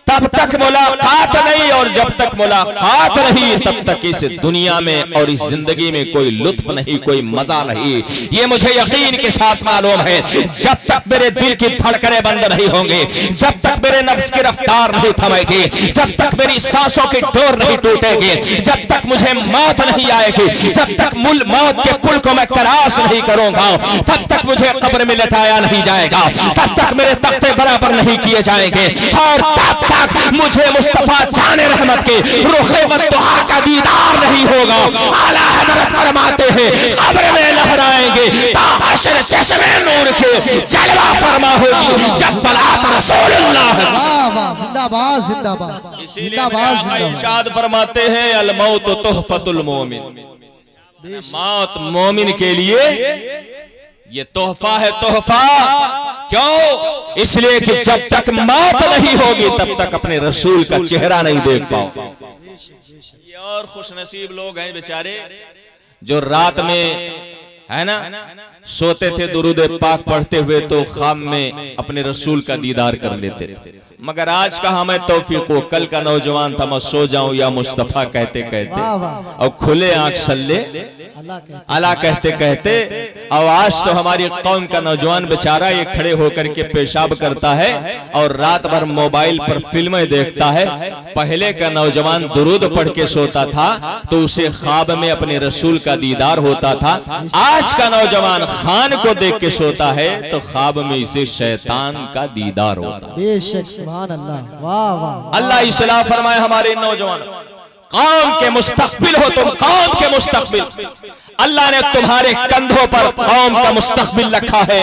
तब तक मुलाकात नहीं, और जब तक मुलाकात नहीं तब तक इस दुनिया में और इस जिंदगी में कोई लुत्फ नहीं, कोई मजा नहीं। ये मुझे यकीन के साथ मालूम है। जब तक मेरे दिल की धड़कनें बंद नहीं होंगे, जब तक मेरे नफ्स की रफ्तार नहीं थमेगी, जब तक मेरी सांसों की डोर नहीं टूटेगी, जब तक मुझे मौत नहीं आएगी, जब तक मौत के पुल को मैं क्रॉस नहीं करूंगा, तब तक मुझे कब्र में लटाया नहीं जाएगा, तब तक मेरे तख्ते बराबर नहीं किए जाएंगे, और तब तक मुझे मुस्तफा जाने रहमत के रुखे वद्दुहा का दीदार नहीं होगा। आला हजरत फरमाते हैं, कब्र में लहराएंगे ताहशर चश्मे नूर के जलवा फरमा होगी जब तलात रसूलुल्लाह। वाह वाह, जिंदाबाद जिंदाबाद, जिंदाबाद जिंदाबाद। इरशाद फरमाते हैं, अल मौत तोहफतुल मोमिन, मौत मोमिन के लिए ये तोहफा है। तोहफा क्यों? इसलिए कि जब तक मौत नहीं होगी तब तक अपने रसूल का चेहरा नहीं देख पाओ। ये और खुशनसीब लोग हैं बेचारे जो रात में है ना सोते थे, दुरूद पाक पढ़ते हुए तो ख्वाब में अपने रसूल का दीदार कर लेते थे। मगर आज का हमें तौफीक हो, कल का नौजवान था मैं सो जाऊं या मुस्तफा कहते कहते, और खुले आंख सल्ले अल्लाह कहते कहते। और आज तो हमारी कौम का नौजवान बेचारा ये खड़े होकर के पेशाब करता है और रात भर मोबाइल पर फिल्में देखता है। पहले का नौजवान दुरूद पढ़ के सोता था तो उसे ख्वाब में अपने रसूल का दीदार होता था। आज का नौजवान खान को देख के सोता है तो ख्वाब में इसे शैतान का दीदार होता है। बेशक, सुभान अल्लाह, वाह वाह। अल्लाह इस्लाह फरमाए हमारे नौजवान, कौम के मुस्तकबिल हो तुम, कौम के मुस्तकबिल। अल्लाह ने तुम्हारे कंधों पर कौम का मुस्तकबिल रखा है।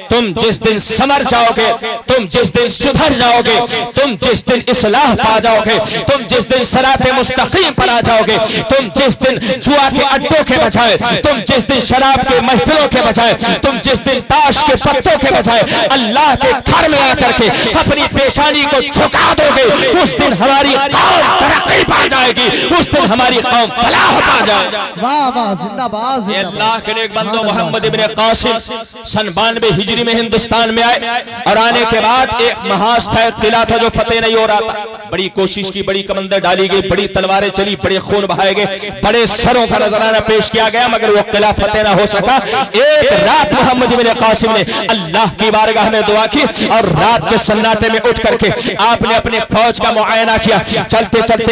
तुम जिस दिन समर जाओगे, तुम जिस दिन सुधर जाओगे, तुम जिस दिन इस्लाह पा जाओगे, तुम जिस दिन सराते मुस्तकीम पर आ जाओगे, तुम जिस दिन जुआ के अड्डों के बजाय, तुम जिस दिन शराब के महफिलों के बजाय, तुम जिस दिन ताश के पत्तों के बजाय अल्लाह के घर में आकर के अपनी पेशानी को झुका दोगे, उस दिन हमारी कौम तरक्की पा जाएगी, उस दिन हमारी कौम फलाह पा जाए। वाह वाह जिंदाबाद ये अल्लाह के नेक बंदो, मोहम्मद इब्ने कासिम सन 92 हिजरी में हिंदुस्तान में आए और आने के बाद एक महाज था, किला था जो फतेह नहीं हो रहा था। बड़ी कोशिश की, बड़ी कमंदर डाली गई, बड़ी तलवारें चली, बड़े खून बहाए गए, बड़े सरों का नजराना पेश किया गया, मगर वो किला फतेह ना हो सका। एक रात मोहम्मद इब्ने कासिम ने अल्लाह की बारगाह में दुआ की और रात के सन्नाटे में उठ करके आपने अपने फौज का मुआयना किया। चलते चलते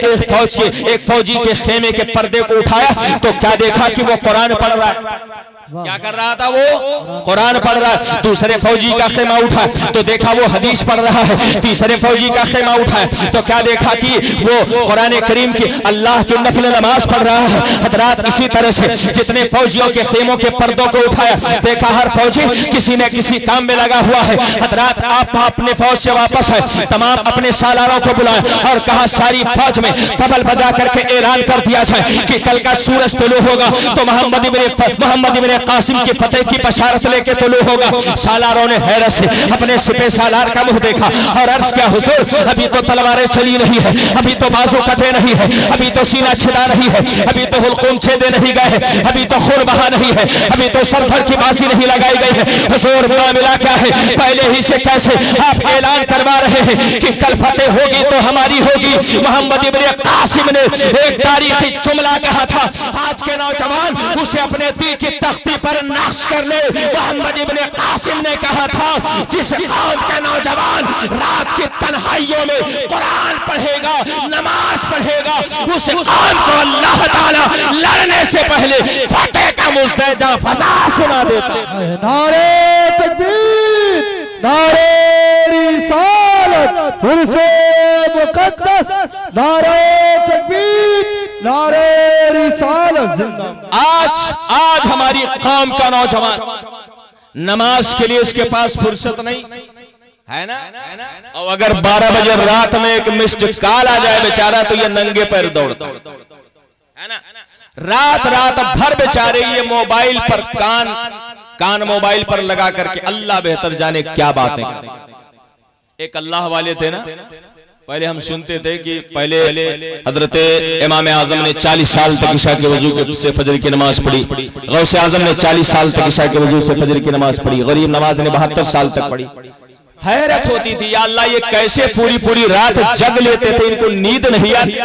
एक फौजी के खेमे के पर्दे को उठाया तो क्या देखा कि वो कुरान पढ़ रहा है। क्या कर रहा था वो? कुरान पढ़ रहा है। दूसरे फौजी का खेमा उठा तो देखा वो हदीस पढ़ रहा है। तीसरे फौजी का खेमा उठा तो क्या देखा कि वो कुरान करीम की अल्लाह की नफल नमाज पढ़ रहा है। हजरात, इसी तरह से जितने फौजियों के खेमों के पर्दों को उठाया, देखा हर फौजी किसी न किसी काम में लगा हुआ है। हजरात, आप अपने फौज से वापस आए, तमाम अपने सालारों को बुलाए और कहा सारी फौज में तबल बजा करके ऐलान कर दिया जाए कि कल का सूरज तुलू होगा तो मोहम्मद इब्ने कासिम की फतेह की बशारत लेके तुलू होगा। सालारों ने हैरत से अपने सिपे सालार का मुंह देखा और अर्ज किया, हुजूर अभी तो तलवारें चली नहीं है, अभी तो बाजू कटे नहीं है, अभी तो सीना छिदा नहीं है, अभी तो हुल्कूम छेदे नहीं गए, अभी तो खून बहा नहीं है, अभी तो सरधड़ की बाजी नहीं लगाई गई है। हुजूर मामला क्या है? पहले ही से कैसे आप ऐलान करवा रहे हैं कि कल फतेह होगी तो हमारी होगी। मोहम्मद इब्ने कासिम ने एक तारीखी जुमला कहा था, आज के नौजवान उसे अपने दिल की तख्ती पर नक्श कर ले। मोहम्मद इब्ने कासिम ने कहा था, जिस कौम के नौजवान रात की तन्हाइयों में कुरान पढ़ेगा, नमाज पढ़ेगा, उस कौम को अल्लाह ताला लड़ने से पहले फतेह का मुस्तैजा फजा सुना देता है। नारे तकबीर, नारे रिसालत, उर्से मुकद्दस, नारे तकबीर, नारे रिसालत जिंदाबाद। आज हमारी कौम का नौजवान नमाज के लिए इसके पास फुर्सत नहीं है ना। और अगर 12 बजे रात में एक मिस्ड कॉल आ जाए बेचारा तो ये नंगे पैर दौड़ता है ना। रात भर बेचारे ये मोबाइल पर कान मोबाइल पर लगा करके, अल्लाह बेहतर जाने क्या बातें। एक अल्लाह वाले थे ना, पहले हम सुनते थे कि पहले हजरत इमाम आजम ने 40 साल तक इशा के वजू से फजर की नमाज पढ़ी। गौसे आजम ने 40 साल तक इशा के वजू से फजर की नमाज पढ़ी। गरीब नवाज ने 72 साल तक पढ़ी। हैरत होती थी, या अल्लाह ये कैसे पूरी रात जग लेते थे, इनको नींद नहीं आती।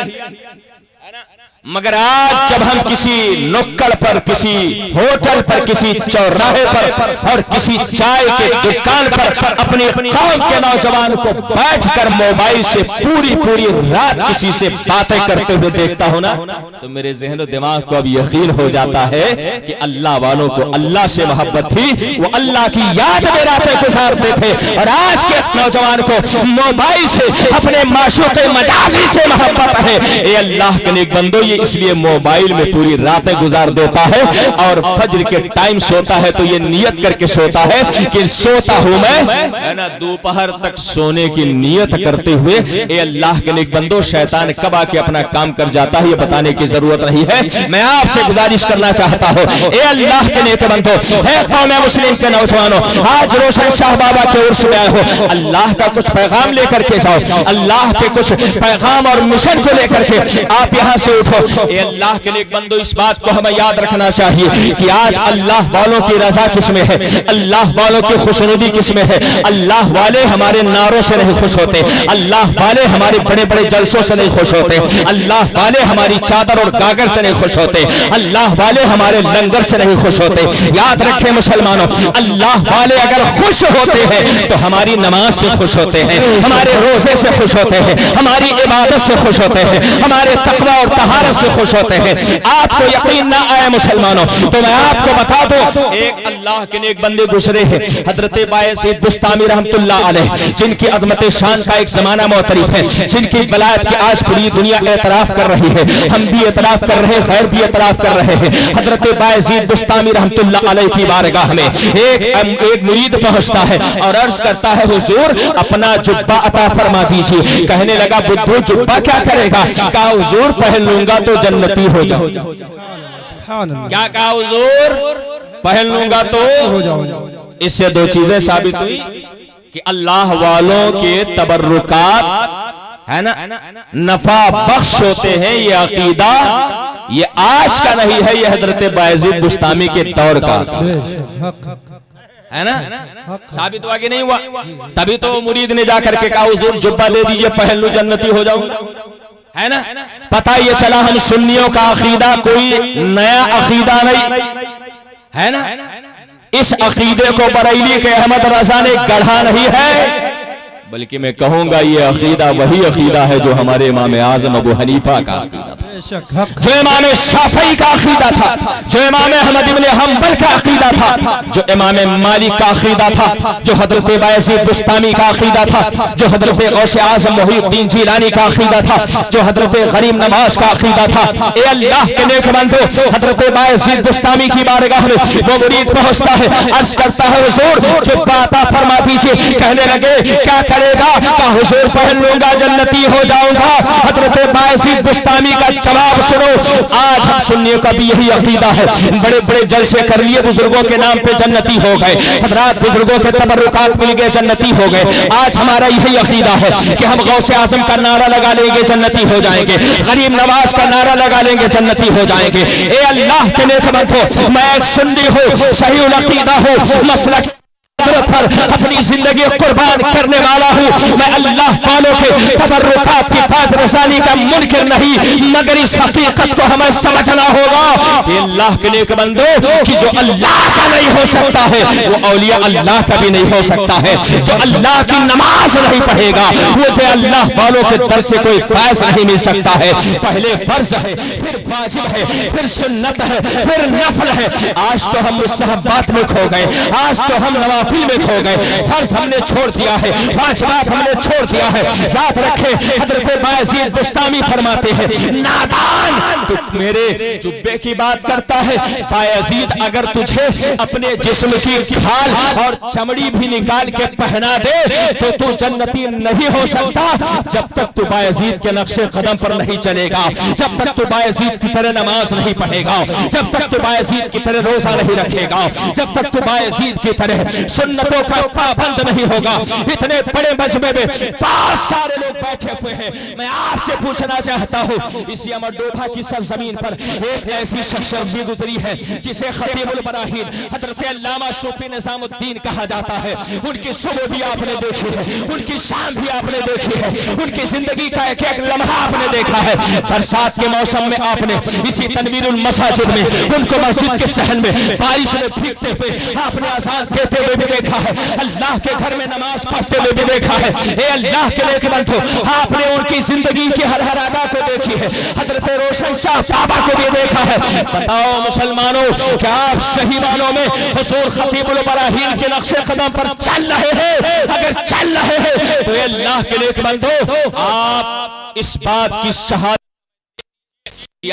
मगर आज जब हम किसी नुक्कड़ पर, किसी होटल पर, किसी चौराहे पर और किसी चाय के दुकान पर अपनी कौम के नौजवान को बैठकर मोबाइल से पूरी रात किसी से बातें करते हुए देखता हूं ना, तो मेरे ज़हन और दिमाग को अब यकीन हो जाता है कि अल्लाह वालों को अल्लाह से मोहब्बत थी, वो अल्लाह की याद में रातें गुजारते थे। और आज के नौजवान को मोबाइल से, अपने माशूक़ मजाजी से मोहब्बत है। ए अल्लाह के नेक बंदो, इसलिए मोबाइल में पूरी रातें गुजार देता है और फज्र के टाइम सोता है तो ये नियत करके सोता है कि सोता हूं मैं, है ना, दोपहर तक सोने की नियत करते हुए। ए अल्लाह के नेक बंदो, शैतान कब आके अपना काम कर जाता है ये बताने की जरूरत नहीं है। मैं आपसे गुजारिश करना चाहता हूं, ए अल्लाह के नेक बंदो, है कौम मुस्लिम के नौजवानों, आज रोशन शाह बाबा के उर्स में आए हो, अल्लाह का कुछ पैगाम लेकर के जाओ, अल्लाह के कुछ पैगाम और मिशन को लेकर के आप यहां से उठो। अल्लाह के नेक बंदो, इस बात को हमें याद रखना चाहिए कि आज अल्लाह वालों की रजा किसमें है, अल्लाह वालों की खुशनुदी किसमें है। अल्लाह वाले हमारे नारों से नहीं खुश होते, अल्लाह वाले हमारे बड़े बड़े जलसों से नहीं खुश होते, अल्लाह वाले हमारी चादर और गागर से नहीं खुश होते, अल्लाह वाले हमारे लंगर से नहीं खुश होते। याद रखें मुसलमानों, अल्लाह वाले अगर खुश होते हैं तो हमारी नमाज से खुश होते हैं, हमारे रोजे से खुश होते हैं, हमारी इबादत से खुश होते हैं, हमारे तकवा और तहारत से खुश होते हैं। आपको यकीन ना आए मुसलमानों तो मैं आपको बता दूं, एक अल्लाह के नेक बंदे गुजरे हैं, हजरत बायज़ीद बुस्तामी रहमतुल्लाह अलैह, जिनकी अजमत शान का एक जमाना मुतरिफ है, जिनकी वलायत की आज पूरी दुनिया एतराफ कर रही है, हम भी एतराफ कर रहे हैं, खैर भी एतराफ कर रहे हैं। हजरत बायज़ीद बुस्तामी रहमतुल्लाह अलैह की बारगाह में एक मुरीद पहुंचता है और अर्ज करता है, हुजूर अपना जुब्बा अता फरमा दीजिए। कहने लगा, बुद्धू जुब्बा क्या करेगा? कहा, हुजूर पहन लूंगा तो जन्नती हो जाओ। क्या कहा हुजूर? पहन लूंगा तो हो जाओ। इससे दो चीजें साबित हुई कि अल्लाह वालों के तबर्रुकात है ना, नफा बख्श होते हैं। ये अकीदा ये आज का नहीं है, ये हजरत बायजीद बुस्तामी के दौर का है ना, साबित हुआ कि नहीं हुआ? तभी तो मुरीद ने जाकर के कहा हुजूर जुब्बा दे दीजिए, पहन लूं, जन्नती हो जाऊंगा, है ना। पता ये चला हम सुन्नियों का अकीदा कोई नया अकीदा नहीं है ना, इस अकीदे को बरेली के अहमद रजा ने गढ़ा नहीं है, बल्कि मैं कहूंगा ये अकीदा वही अकीदा है जो हमारे इमाम आजम अबू हनीफा का अकीदा था, जो इमाम शाफई का अकीदा था, जो इमाम अहमद इब्न हंबल का अकीदा था, जो इमाम मालिक का अकीदा था, जो हजरत बायजीद बुस्तामी का अकीदा था, जो हजरत गौसे आजम मुहीउद्दीन जिलानी का अकीदा था, जो हजरत गरीब नवाज का अकीदा था। ए अल्लाह के नेक बंदो, हजरत बायजीद बुस्तामी की बारगाह में वो मुरीद पहुंचता है, अर्ज करता है हुजूर जुब्बा अता फरमा दीजिए। कहने लगे क्या करेगा? कहा हुजूर पहन लूंगा, जन्नती हो जाऊंगा। हजरत बायजीद बुस्तामी का जवाब सुनो, आज हम सुन्नियों का भी यही अकीदा है। बड़े बड़े जलसे कर लिए, बुजुर्गों के नाम पे जन्नती हो गए, हजरात बुजुर्गों के तबर्रुकात मिल गए, जन्नती हो गए। आज हमारा यही अकीदा है कि हम गौसे आजम का नारा लगा लेंगे, जन्नती हो जाएंगे, गरीब नवाज का नारा लगा लेंगे, जन्नती हो जाएंगे। ए अल्लाह के नेक बंदो, मैं एक सुन्नी हूँ, सही अकीदा हूँ, मसला पर अपनी जिंदगी कुर्बान करने वाला हूँ। मैं अल्लाह वालों के तबर्रुकात की फाज रसानी का मुनकिर नहीं, मगर इस हकीकत को हमें समझना होगा अल्लाह के नेक बंदो कि जो अल्लाह का नहीं हो सकता है वो औलिया अल्लाह का भी नहीं हो सकता है। जो अल्लाह की नमाज नहीं पढ़ेगा वो जो अल्लाह वालों के दर से कोई फैज नहीं मिल सकता है। पहले फर्ज है, फिर वाजिब है, फिर सुन्नत है, फिर नफल है। आज तो हम मुस्तहब्बात में खो गए, आज तो हम नवाफिल में खो गए, फर्ज हमने छोड़ दिया है, वाजिबात हमने छोड़ दिया है। याद रखे हजरत बायजीद बुस्तामी फरमाते हैं, नादान तू मेरे जुब्बे की बात करता है, बायजीद अगर तुझे अपने जिस्म की खाल और चमड़ी भी निकाल के पहना दे तो तू जन्नती नहीं हो सकता जब तक तू बायजीद के नक्शे कदम पर नहीं चलेगा, जब तक तू बायजीद की तरह नमाज नहीं पढ़ेगा, जब तक तू बायजीद की तरह रोजा नहीं रखेगा, जब तक तू बायजीद की तरह सुन्नतों का पाबंद नहीं होगा। इतने बड़े मजमे में बहुत सारे लोग बैठे हुए हैं। मैं आपसे पूछना चाहता हूँ, इस यमडोभा की सरजमीन पर एक ऐसी शख्सियत भी गुजरी है जिसे खतीबुल बराहीन हजरत अल्लामा सूफी निजामुद्दीन कहा जाता है। उनकी सुबह भी आपने देखी है, उनकी शाम भी आपने देखी है, उनकी जिंदगी का एक एक लम्हा आपने देखा है। बरसात के मौसम में आपने इसी तनवीरुल मसाजिद में उनको मस्जिद के सहन में बारिश में भीगते हुए आपने आजान देते हुए भी देखा है, अल्लाह के घर में नमाज पढ़ते हुए भी देखा है। ए अल्लाह के नेक बंदो, आपने उनकी जिंदगी की हर हर अदा को देखी है, हजरत रोशन शाह बाबा को भी देखा है। बताओ मुसलमानों, क्या आप सही मानों में हुजूर खतीबुल बराहीन के नक्शे कदम पर चल रहे हैं? अगर चल रहे हैं तो अल्लाह के नेक बंदो, आप इस बात की शहादत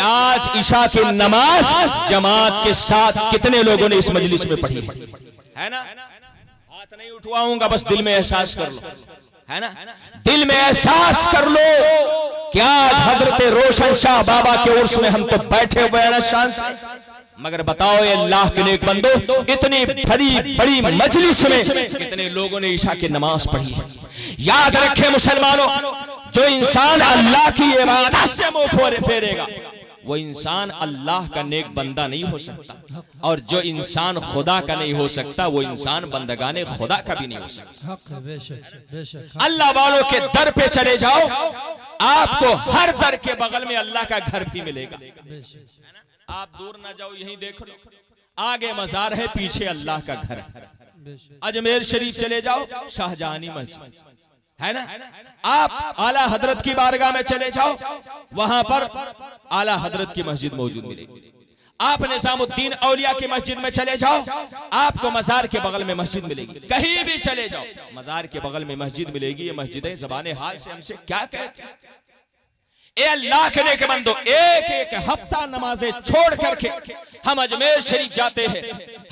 आज ईशा की नमाज जमात के साथ कितने लोगों ने इस मजलिस में पढ़ी है ना? हाथ नहीं उठवाऊंगा, बस दिल में एहसास कर लो, है ना? दिल में एहसास कर लो कि आज हजरत रोशन शाह बाबा के उर्स में हम तो बैठे हुए हैं ना शान से। मगर बताओ अल्लाह के नेक बंदो, इतनी बड़ी बड़ी मजलिस में कितने लोगों ने ईशा की नमाज पढ़ी है? याद रखे मुसलमानों, जो इंसान अल्लाह की इबादत से मुंह फेरेगा वो इंसान अल्लाह का नेक बंदा नहीं हो सकता, और जो इंसान खुदा का नहीं हो सकता वो इंसान बंदगाने खुदा का भी नहीं हो सकता। अल्लाह वालों के दर पे चले जाओ, आपको हर दर के बगल में अल्लाह का घर भी मिलेगा। आप दूर ना जाओ, यहीं देख लो, आगे मजार है, पीछे अल्लाह का घर है। अजमेर शरीफ चले जाओ, शाहजहानी मस्जिद है ना। आप आला हजरत की बारगाह में चले जाओ, वहां पर आला हजरत की मस्जिद मौजूद मिलेगी। आप निजामुद्दीन औलिया की मस्जिद में चले जाओ, आपको मजार के बगल में मस्जिद मिलेगी। कहीं भी चले जाओ, मजार के बगल में मस्जिद मिलेगी। ये मस्जिदें ज़बाने हाल से हमसे क्या कहते हैं? ए अल्लाह के नेक बंदो, एक एक हफ्ता नमाजें छोड़ करके हम अजमेर शरीफ जाते हैं,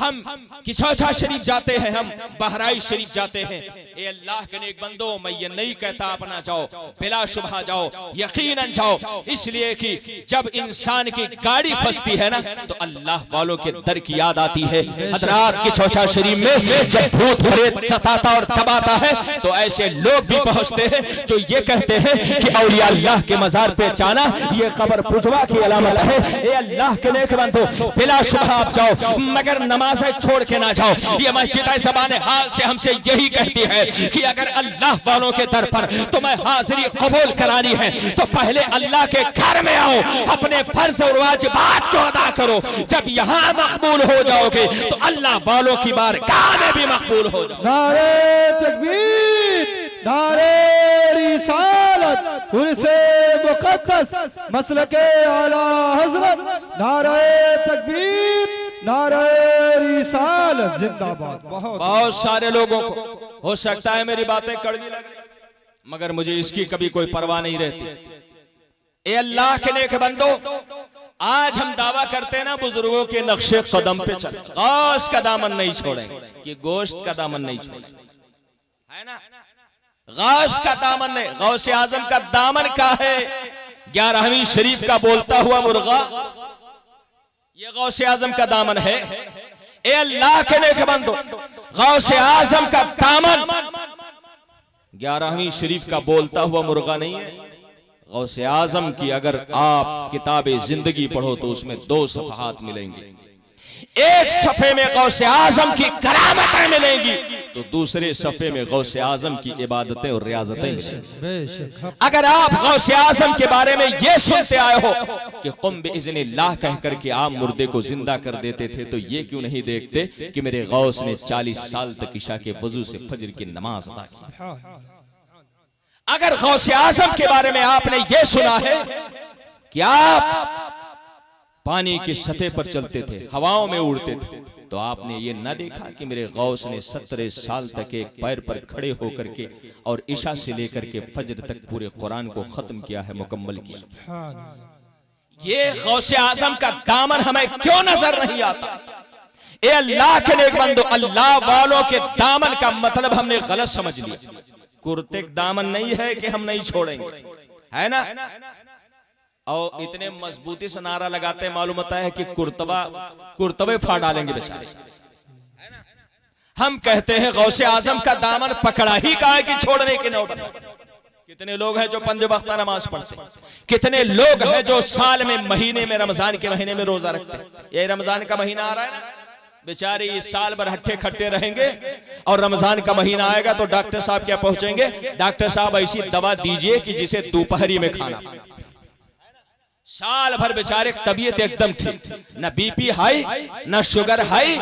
हम किशौछा शरीफ जाते हैं, हम बहराइच शरीफ जाते हैं, ए अल्लाह के नेक बंदो, मैं ये नहीं कहता अपना जाओ, बिला शुबहा जाओ, यकीनन जाओ, इसलिए कि जब इंसान की गाड़ी फंसती है ना तो अल्लाह वालों के दर की याद आती है। हजरात की चौचा शरीफ में जब भूत प्रेत सताता और दबाता है तो ऐसे लोग भी पहुंचते हैं जो ये कहते हैं कि औलिया अल्लाह के मजार पे जाना ये कब्र पुजवा की अलामत है। ए अल्लाह के नेक बंदो, बिला शुबहा आप जाओ, मगर नमाज़ें छोड़ के ना जाओ। ये मस्जिद ज़बान हाल से हमसे यही कहती है कि अगर अल्लाह वालों के दर पर तुम्हें हाजिरी कबूल करानी है तो पहले अल्लाह के घर में आओ, अपने फर्ज और वाजिबात को अदा करो। जब यहाँ मकबूल हो जाओगे तो अल्लाह वालों की बारगाह में भी मकबूल हो जाओगे। नारे तकबीर, नारे रिसालत, उर्से मुक़द्दस, मसलके आला हज़रत, नारे तकबीर, नारे रिसालत जिंदाबाद। बहुत सारे लोगों को हो सकता है मेरी बातें कड़वी लग रही, मगर मुझे इसकी कभी कोई परवाह नहीं रहती। ए अल्लाह के नेक बंदो, आज हम दावा करते हैं ना बुजुर्गों के नक्शे कदम पे चले, गौस का दामन नहीं छोड़ेंगे, कि गोश्त का दामन नहीं छोड़ेंगे, है ना। गौस का दामन नहीं, गौस आजम का दामन का है 11वीं शरीफ का बोलता हुआ मुर्गा, ये गौस आजम का दामन है। ए अल्लाह के नेक बंदो, गौस आजम का दामन 11वीं शरीफ का बोलता हुआ मुर्गा नहीं है। गौसे आजम की अगर आप किताबे जिंदगी पढ़ो तो उसमें 2 सफ़हात मिलेंगे। एक सफ़े में गौसे आजम की करामतें मिलेंगी तो दूसरे सफ़े में गौसे आजम की इबादतें और रियाजतें मिलेंगी। अगर आप गौसे आजम के बारे में ये सुनते आए हो कि कुम बिइज़्निल्लाह कह करके आप मुर्दे को जिंदा कर देते थे, तो ये क्यों नहीं देखते कि मेरे गौस ने 40 साल तक इशा के वजू से फजर की नमाज अदा की। अगर गौसे आजम के बारे में आपने ये सुना है कि आप पानी की सतह पर चलते थे, हवाओं में उड़ते थे, तो आपने ये न देखा कि मेरे गौस ने 17 साल तक एक पैर पर खड़े होकर के और इशा से लेकर के फजर तक पूरे कुरान को खत्म किया है, मुकम्मल किया। ये गौसे आजम का दामन हमें क्यों नजर नहीं आता? ए अल्लाह के नेक बंदो, अल्लाह वालों के दामन का मतलब हमने गलत समझ लिया। कुर्ते दामन नहीं है कि हम नहीं छोड़ेंगे, है ना। और इतने मजबूती से नारा लगाते हैं, मालूम होता है कि कुर्तवे फाड़ डालेंगे बेचारे। हम कहते हैं गौसे आजम का दामन पकड़ा ही कहा है कि छोड़ने की नौबत। कितने लोग हैं जो 5 वक्त नमाज पढ़ते हैं, कितने लोग हैं जो साल में महीने में रमजान के महीने में रोजा रखते हैं। ये रमजान का महीना आ रहा है ना, बेचारे इस साल भर हट्टे खट्टे रहेंगे और रमजान का महीना आएगा तो डॉक्टर साहब क्या पहुंचेंगे, डॉक्टर साहब ऐसी दवा दीजिए कि जिसे दोपहरी में खाना। साल भर बेचारे तबीयत एकदम ठीक, न बीपी हाई, न शुगर हाई,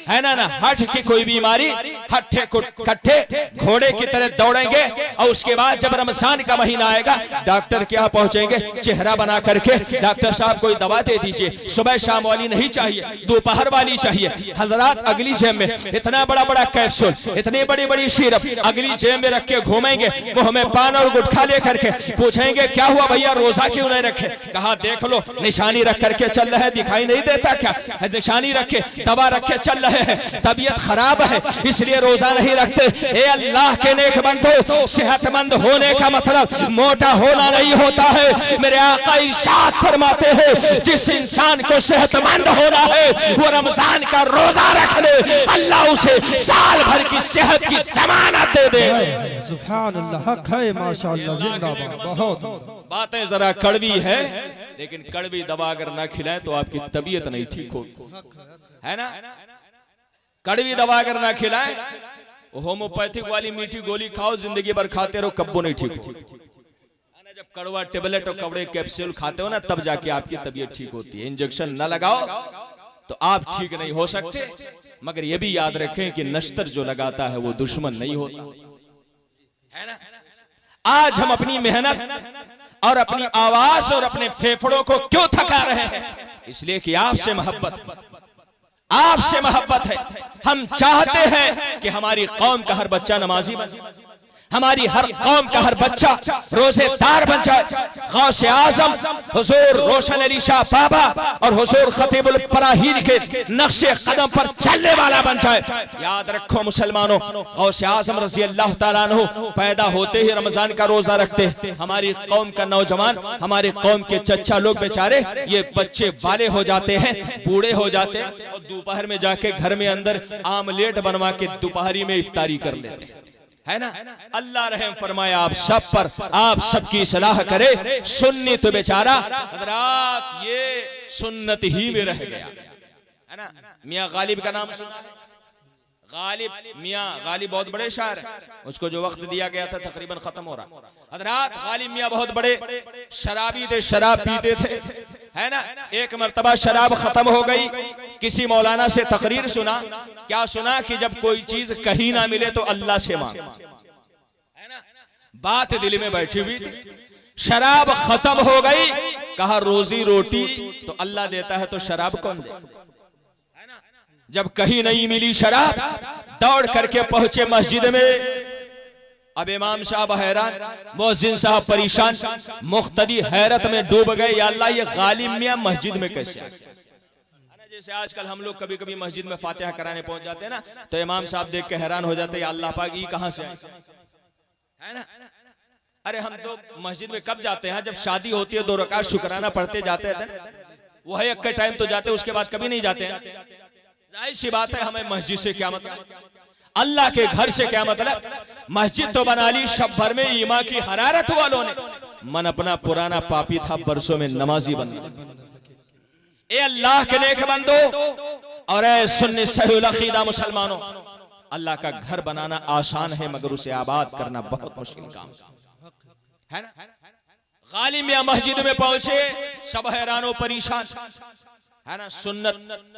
है ना, ना हार्ट की कोई बीमारी, हट्टे कट्टे घोड़े की तरह दौड़ेंगे। और उसके बाद जब रमजान का महीना आएगा डॉक्टर क्या पहुंचेंगे, चेहरा बना करके, डॉक्टर साहब कोई दवा दे दीजिए, सुबह शाम वाली नहीं चाहिए, दोपहर वाली चाहिए। हजरात अगली जेब में इतना बड़ा बड़ा कैप्सूल, इतनी बड़ी बड़ी सिरप अगली जेब में रख के घूमेंगे, मुंह में पान और गुटखा लेकर के पूछेंगे क्या हुआ भैया, रोजा क्यों नहीं रखे? कहा देख लो निशानी रख करके चल रहे हैं, दिखाई नहीं देता क्या? निशानी रखे, दवा रखे चल रहे हैं, तबीयत खराब है इसलिए रोजा नहीं रखते। ए अल्लाह के नेक बंदो, सेहतमंद होने का मतलब मोटा होना नहीं होता है। मेरे आका इरशाद फरमाते हैं जिस इंसान को सेहतमंद होना है वो रमजान का रोजा रख ले, अल्लाह उसे साल भर की सेहत की जमानत दे दे। सुभान अल्लाह, हक है माशाअल्लाह, जिंदाबाद। बहुत बातें जरा कड़वी है, लेकिन कड़वी दवा अगर ना खिलाए तो आपकी तबीयत नहीं ठीक होगी, है ना। कड़वी दवा अगर ना खिलाए, होम्योपैथिक वाली मीठी गोली खाओ, जिंदगी भर खाते रहो, कब्बो नहीं ठीक हो। जब कड़वा टेबलेट और कड़वे कैप्सूल खाते हो ना तब जाके आपकी तबीयत ठीक होती है। इंजेक्शन ना लगाओ तो आप ठीक नहीं हो सकते। मगर ये भी याद रखें कि नश्तर जो लगाता है वो दुश्मन नहीं होता, है ना। आज हम अपनी मेहनत और अपनी आवाज और अपने फेफड़ों को क्यों थका रहे हैं? इसलिए कि आपसे मोहब्बत है। हम चाहते हैं कि हमारी कौम का हर बच्चा नमाजी बने, हमारी हर कौम का हर बच्चा रोजेदार बन जाए, गौसे आजम हुजूर रोशन अली शाह बाबा और हुजूर खतीबुल पराहीन के नक्शे कदम पर चलने वाला बन जाए। याद रखो मुसलमानों, गौसे आजम रजी अल्लाह ताला अन्हु पैदा होते ही रमजान का रोजा रखते। हमारी कौम का नौजवान, हमारी कौम के चच्चा लोग बेचारे ये बच्चे वाले हो जाते हैं, बूढ़े हो जाते हैं और दोपहर में जाके घर में अंदर आमलेट बनवा के दोपहरी में इफ्तारी कर लेते हैं, है ना। अल्लाह रहम फरमाया आप सब पर, आप सबकी सलाह करे। सुन्नी तो बेचारा हज़रात ये सुन्नत ही में रह गया, है ना। मियाँ गालिब का नाम सुना है? गालिब, मियाँ गालिब बहुत बड़े शायर है, उसको जो वक्त दिया गया था तकरीबन खत्म हो रहा। हज़रात गालिब मियाँ बहुत बड़े शराबी थे, शराब पीते थे, है ना। एक मर्तबा शराब खत्म हो गई, किसी मौलाना से तकरीर सुना। क्या सुना कि जब कोई चीज कहीं ना मिले तो अल्लाह से मांग, है ना। बात दिल में बैठी हुई थी, शराब खत्म हो गई, कहा रोजी रोटी तो अल्लाह देता है तो शराब कौन दे, है ना। जब कहीं नहीं मिली शराब, दौड़ करके पहुंचे मस्जिद में। अब इमाम साहब हैरान, मुअज्जिन साहब परेशान, मुख्तदी हैरत में डूब गए। या अल्लाह ये गालिब मियां मस्जिद में कैसे आ गए? जैसे आजकल हम लोग कभी कभी मस्जिद में फातिहा कराने पहुंच जाते हैं ना, तो इमाम साहब देख के हैरान हो जाते हैं, अल्लाह पाक ये कहां से आए, है ना। अरे हम तो मस्जिद में कब जाते हैं? जब शादी होती है 2 रकात शुक्राना पढ़ते जाते हैं, वो है एक टाइम तो जाते हैं, उसके बाद कभी नहीं जाते हैं। जाहिर सी बात है, हमें मस्जिद से क्या मतलब, अल्लाह के घर से क्या मतलब। मस्जिद तो बना ली शब भर में ईमान की हरारत वालों ने, मन अपना पुराना पापी था, बरसों में नमाजी बन गया। ए अल्लाह के नेक बंदो और ए सुन्नी सहीहुल अकीदा मुसलमानों, अल्लाह का घर बनाना आसान है मगर उसे आबाद करना बहुत मुश्किल काम है ना। गालिब मियां मस्जिद में पहुंचे, सब हैरानो परेशान, है ना। सुन्नत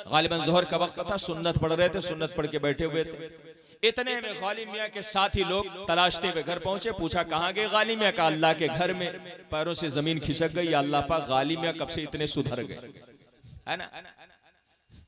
गालिबन जोहर का वक्त था, सुन्नत पढ़ रहे थे, सुन्नत पढ़ के बैठे हुए थे। इतने में गालिब मियां के साथी लोग तलाशते हुए घर पहुंचे। पूछा कहाँ गए गालिब मियां? का अल्लाह के घर में। पैरों से जमीन खिसक गई, अल्लाह पाक गालिब मियां कब से इतने सुधर गए, है ना।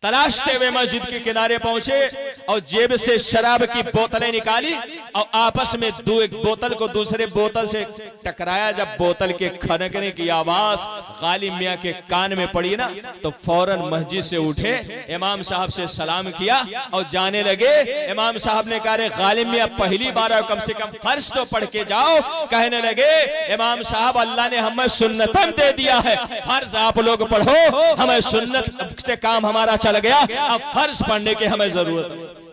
तलाशते हुए मस्जिद के किनारे पहुंचे और जेब से शराब की बोतलें निकाली और आपस में एक बोतल को दूसरे बोतल से टकराया। जब बोतल के खनकने की आवाज गालिब मियां के कान में पड़ी ना, तो फौरन मस्जिद से उठे, इमाम साहब से सलाम किया और जाने लगे। इमाम साहब ने कहा गालिब मियां पहली बार कम से कम फर्ज तो पढ़ के जाओ। कहने लगे इमाम साहब अल्लाह ने हमें सुन्नतन दे दिया है, फर्ज आप लोग पढ़ो, हमें सुन्नत से काम हमारा चल गया, अब फर्ज पढ़ने की हमें जरूरत है।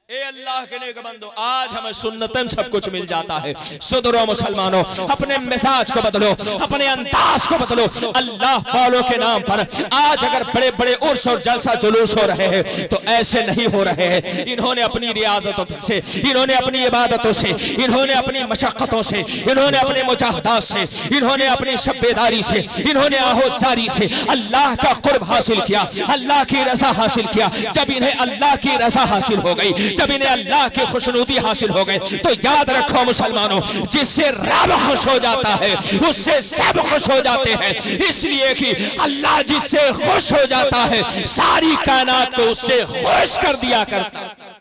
ए अल्लाह के नेक बंदो, आज हमें सुन्नतन सब कुछ मिल जाता है। सुधरो मुसलमानों, अपने मिजाज को बदलो, अपने अंदाज को बदलो। अल्लाह वालों के नाम पर आज अगर बड़े बड़े उर्स और जलसा जुलूस हो रहे हैं तो ऐसे नहीं हो रहे हैं। इन्होंने अपनी रियादतों से, इन्होंने अपनी इबादतों से, इन्होंने अपनी मशक्कतों से, इन्होंने अपने मुजाहदात से, इन्होंने अपनी शब्बेदारी से, इन्होंने आहोजारी से अल्लाह का कुर्ब हासिल किया, अल्लाह की रजा हासिल किया। जब इन्हें अल्लाह की रजा हासिल हो गई, जब इन्हें अल्लाह की खुशनुदी हासिल हो गए, तो याद रखो मुसलमानों, जिससे रब खुश हो जाता है उससे सब खुश हो जाते हैं। इसलिए कि अल्लाह जिससे खुश हो जाता है सारी कायनात को उससे खुश कर दिया करता है।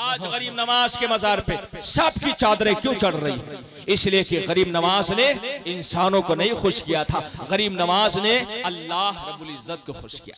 आज गरीब नवाज के मजार पे सबकी चादरें क्यों चढ़ रही है? इसलिए कि गरीब नवाज ने इंसानों को नहीं खुश किया था, गरीब नवाज ने अल्लाह रब्बुल इज्जत को खुश किया।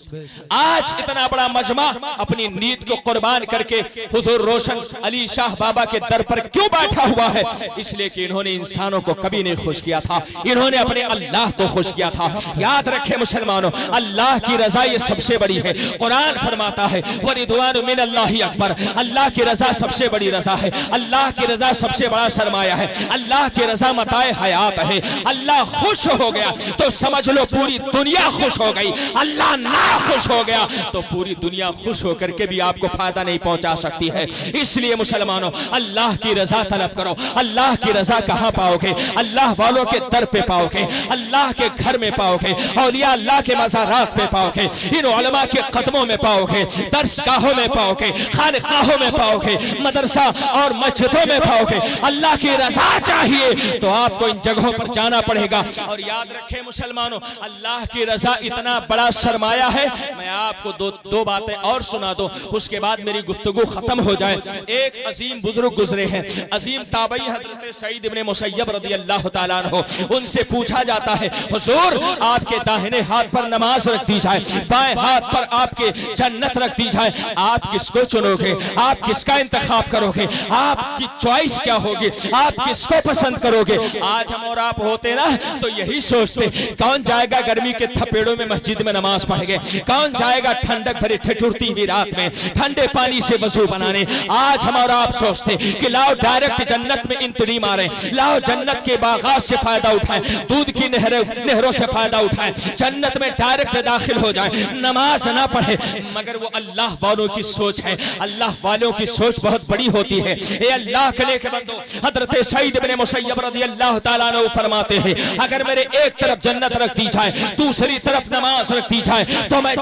आज इतना बड़ा मजमा अपनी नीयत को कुर्बान करके हुजूर रोशन अली शाह बाबा के दर पर क्यों बैठा हुआ है? इसलिए कि इन्होंने इंसानों को कभी नहीं खुश किया था, इन्होंने अपने अल्लाह को खुश किया था। याद रखे मुसलमानों, अल्लाह की रजा ये सबसे बड़ी है। कुरान फरमाता है वरिदवानु मिनल्लाहि अकबर, अल्लाह की रजा सबसे बड़ी रजा है, अल्लाह की रजा सबसे बड़ा सरमाया है, अल्लाह की रजा मताए हयात है। अल्लाह खुश हो गया तो समझ लो पूरी दुनिया खुश हो गई, अल्लाह ना खुश हो गया तो पूरी दुनिया खुश होकर के भी आपको फायदा नहीं पहुंचा सकती है। इसलिए मुसलमानों, अल्लाह की रजा तलब करो। अल्लाह की रजा कहां पाओगे? अल्लाह वालों के दर पे पाओगे, अल्लाह के घर में पाओगे, औलिया अल्लाह के मज़ारात पे पाओगे, इन उलमा के कदमों में पाओगे, दर्सगाहों में पाओगे, खानकाहों में पाओगे, मदरसा और मस्जिदों में पाओगे। अल्लाह की रजा चाहिए चाहिए तो आपको इन जगहों पर जाना पड़ेगा। और याद रखें मुसलमानों, अल्लाह की रजा इतना बड़ा सरमाया है। मैं आपको दो बातें और सुना दूं, उसके बाद मेरी गुफ्तगू खत्म हो जाए। एक अजीम बुजुर्ग गुजरे हैं, अजीम ताबई हजरत सईद इब्ने मुसय्यब रदियल्लाहु ताला अन्हु। उनसे पूछा जाता है, हुजूर आपके दाहिने हाथ पर नमाज रख दी जाए, बाएं हाथ पर आपके जन्नत रख दी जाए, आप किसको चुनोगे? आप किसका इंतखाब करोगे? आपकी चॉइस क्या होगी? आप किसको पसंद करोगे? आज हम और आप होते ना तो यही सोचते, कौन जाएगा गर्मी के थपेड़ों में मस्जिद में नमाज पढ़ेंगे, कौन जाएगा ठंडक भरी ठिठुरती हुई रात में ठंडे पानी से वजू बनाने। आज हम और आप सोचते कि लाओ डायरेक्ट जन्नत में इंतरी मारें, लाओ जन्नत के बागात से फायदा उठाएं, दूध की नहरों से फायदा उठाएं, जन्नत में डायरेक्ट दाखिल हो जाएं, नमाज ना पढ़े। मगर वो अल्लाह वालों की सोच है, अल्लाह वालों की सोच बहुत बड़ी होती है। ये अल्लाह के नेक बंदो, हजरत सईद इब्ने मुसय्यब रदियल्लाहु ताला अन्हु फरमाते हैं, अगर मेरे एक तरफ जन्नत रख दी जाए, दूसरी तरफ नमाज रख दी जाए, तो मैं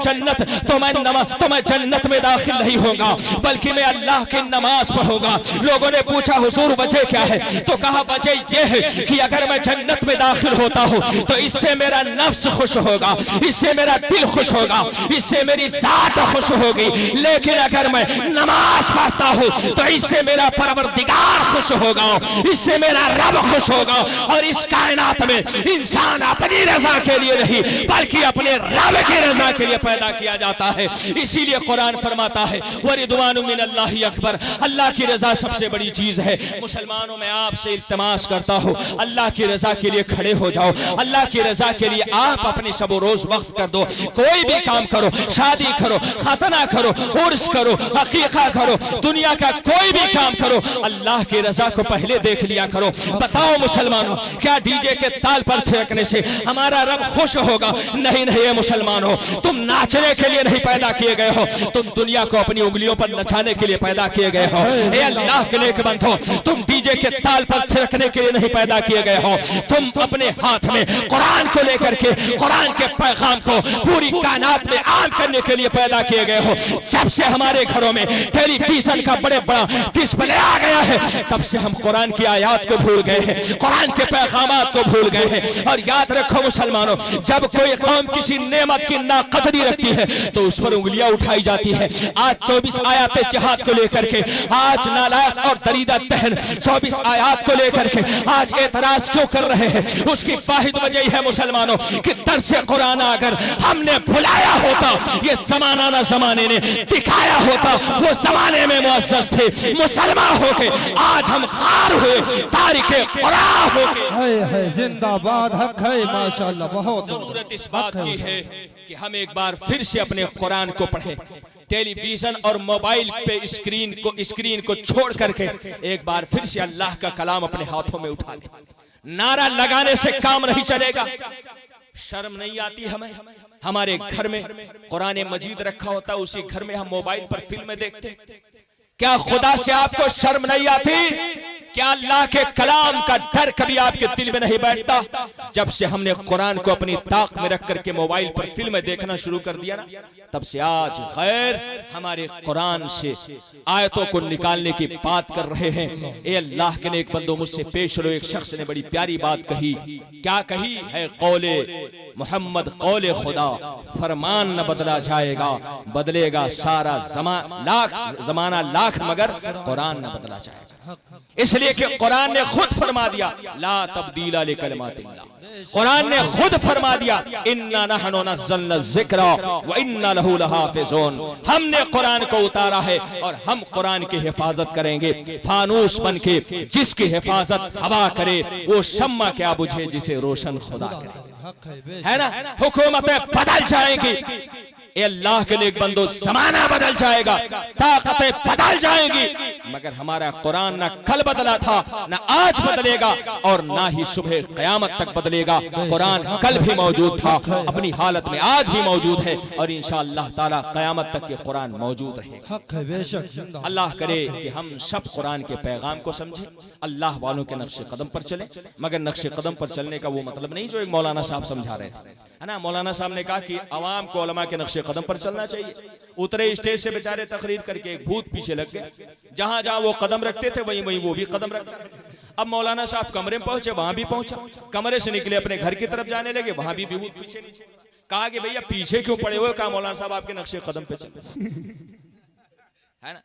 जन्नत में दाखिल नहीं होगा, बल्कि मैं अल्लाह की नमाज पढ़ूंगा। लोगों ने पूछा हुजूर वजह क्या है? तो कहा वजह यह है कि अगर मैं जन्नत में दाखिल होता हूँ तो इससे मेरा नफ्स खुश होगा, इससे मेरा दिल खुश होगा, इससे मेरी जात खुश होगी। लेकिन अगर मैं नमाज पढ़ता हूँ तो इससे मेरा परवरदिगार खुश होगा, इससे मेरा रब खुश होगा। और इस कायनात में इंसान अपनी रजा के लिए नहीं बल्कि अपने रब की रजा के लिए पैदा किया जाता है। इसीलिए कुरान फरमाता है वरिदवानु मिनल्लाहि अकबर, अल्लाह की रजा सबसे बड़ी चीज है। मुसलमानों में आपसे इल्तिमास करता हूँ, अल्लाह की रजा के लिए खड़े हो जाओ। अल्लाह की रजा के लिए आप अपने शब रोज वक्फ कर दो। कोई भी काम करो, शादी करो, खतना करो, उर्स करो, अकीका करो, दुनिया का कोई भी काम करो, अल्लाह की रजा को पहले देख लिया करो। बताओ मुसलमानों, क्या डीजे के ताल पर थिरकने से हमारा रब खुश होगा? नहीं नहीं मुसलमानों, तुम नाचने के लिए नहीं पैदा किए गए हो, तुम दुनिया को अपनी उंगलियों पर नचाने के लिए पैदा किए गए हो। ए अल्लाह के नेक बंदो, तुम डीजे के ताल पर थिरकने के लिए नहीं पैदा किए गए हो। तुम अपने हाथ में कुरान को लेकर के कुरान के पैगाम को पूरी कायनात में आम करने के लिए पैदा किए गए हो। जब से हमारे घरों में टेलीविजन का बड़े बड़ा डिस्प्ले आ गया है, तब से हम कुरान की आयत को भूल गए हैं, कुरान के पैगामात को भूल गए हैं। और याद रखो मुसलमानों, जब कोई कौम किसी नेमत की नाकदरी रखती है तो उस पर उंगलियां उठाई जाती है। आज 24 आयत जिहाद को लेकर के आज नालायक और दरीदा तहन 24 आयत को लेकर के आज एतराज क्यों कर रहे हैं? उसकी वाहिद वजह है मुसलमानों कि दर्से कुरान अगर हमने भुलाया होता, ये जमाना ना जमाने ने दिखाया होता, वो जमाने में मुअज़्ज़ज़ थे, मुसलमान हो के आज हम खार हुए, तारिके कुरान हो के। जिंदाबाद, हक है माशाअल्लाह। बहुत जरूरत इस बात की है कि हम एक बार फिर से अपने कुरान को पढ़ें। टेलीविजन और मोबाइल पे स्क्रीन को छोड़ करके एक बार फिर से अल्लाह का कलाम अपने हाथों में उठा लें। नारा लगाने से काम नहीं चलेगा। शर्म नहीं आती हमें? हमारे घर में कुरान मजीद रखा होता, उसी घर में हम मोबाइल पर फिल्में देखते। क्या खुदा से आपको शर्म नहीं आती? क्या अल्लाह के कलाम का डर कभी आपके दिल में नहीं बैठता? जब से हमने कुरान को अपनी ताक में रख करके मोबाइल पर फिल्में देखना शुरू कर दिया ना, तब से आज गैर हमारे कुरान से आयतों को निकालने की बात कर रहे हैं। ए अल्लाह के नेक बंदो, मुझसे पेश लो। एक शख्स ने बड़ी प्यारी बात कही। क्या कही है? कौले मोहम्मद कौले खुदा, फरमान न बदला जाएगा, बदलेगा सारा जमाना लाख मगर कुरान न बदला जाएगा। इसलिए कि कुरान ने खुद फरमा दिया ला तब्दीला लिकलिमातिल्लाह। कुरान ने खुद फरमा दिया इन्ना नहनु नज़्ज़लना ज़िक्रा व इन्ना लहू लहाफ़िज़ून। हमने कुरान को उतारा है और हम कुरान की हिफाजत करेंगे। फानूस बन के जिसकी हिफाजत हवा करे, वो शम्मा क्या बुझे जिसे रोशन खुदा करे। है ना? हुकूमतें बदल जाएंगी, अल्लाह के नेक बंदो, जमाना बदल जाएगा, ताकतें बदल जाएंगी, मगर हमारा कुरान ना कल बदला था, ना आज बदलेगा और ना ही सुबह क़यामत तक बदलेगा। कुरान कल भी मौजूद था, अपनी हालत में आज भी मौजूद है और इंशाअल्लाह ताला क़यामत तक ये कुरान मौजूद रहेगा। अल्लाह करे कि हम सब कुरान के पैगाम को समझें, अल्लाह वालों के नक्शे कदम पर चलें। मगर नक्शे कदम पर चलने का वो मतलब नहीं जो एक मौलाना साहब समझा रहे थे, है ना? मौलाना साहब ने कहा कि अवाम को उलमा के नक्शे कदम पर चलना चाहिए। उतरे स्टेज से बेचारे तकरीर करके एक भूत पीछे लग गए। जहां जहां वो कदम रखते थे वहीं वहीं वो भी कदम रखते। अब मौलाना साहब कमरे में पहुंचे, वहां भी पहुंचा, कमरे से निकले अपने घर की तरफ जाने लगे, वहां भी विभूत पीछे नीचे। कहा कि भैया पीछे क्यों पड़े हुए? कहा मौलाना साहब आपके नक्शे कदम पे चल है ना,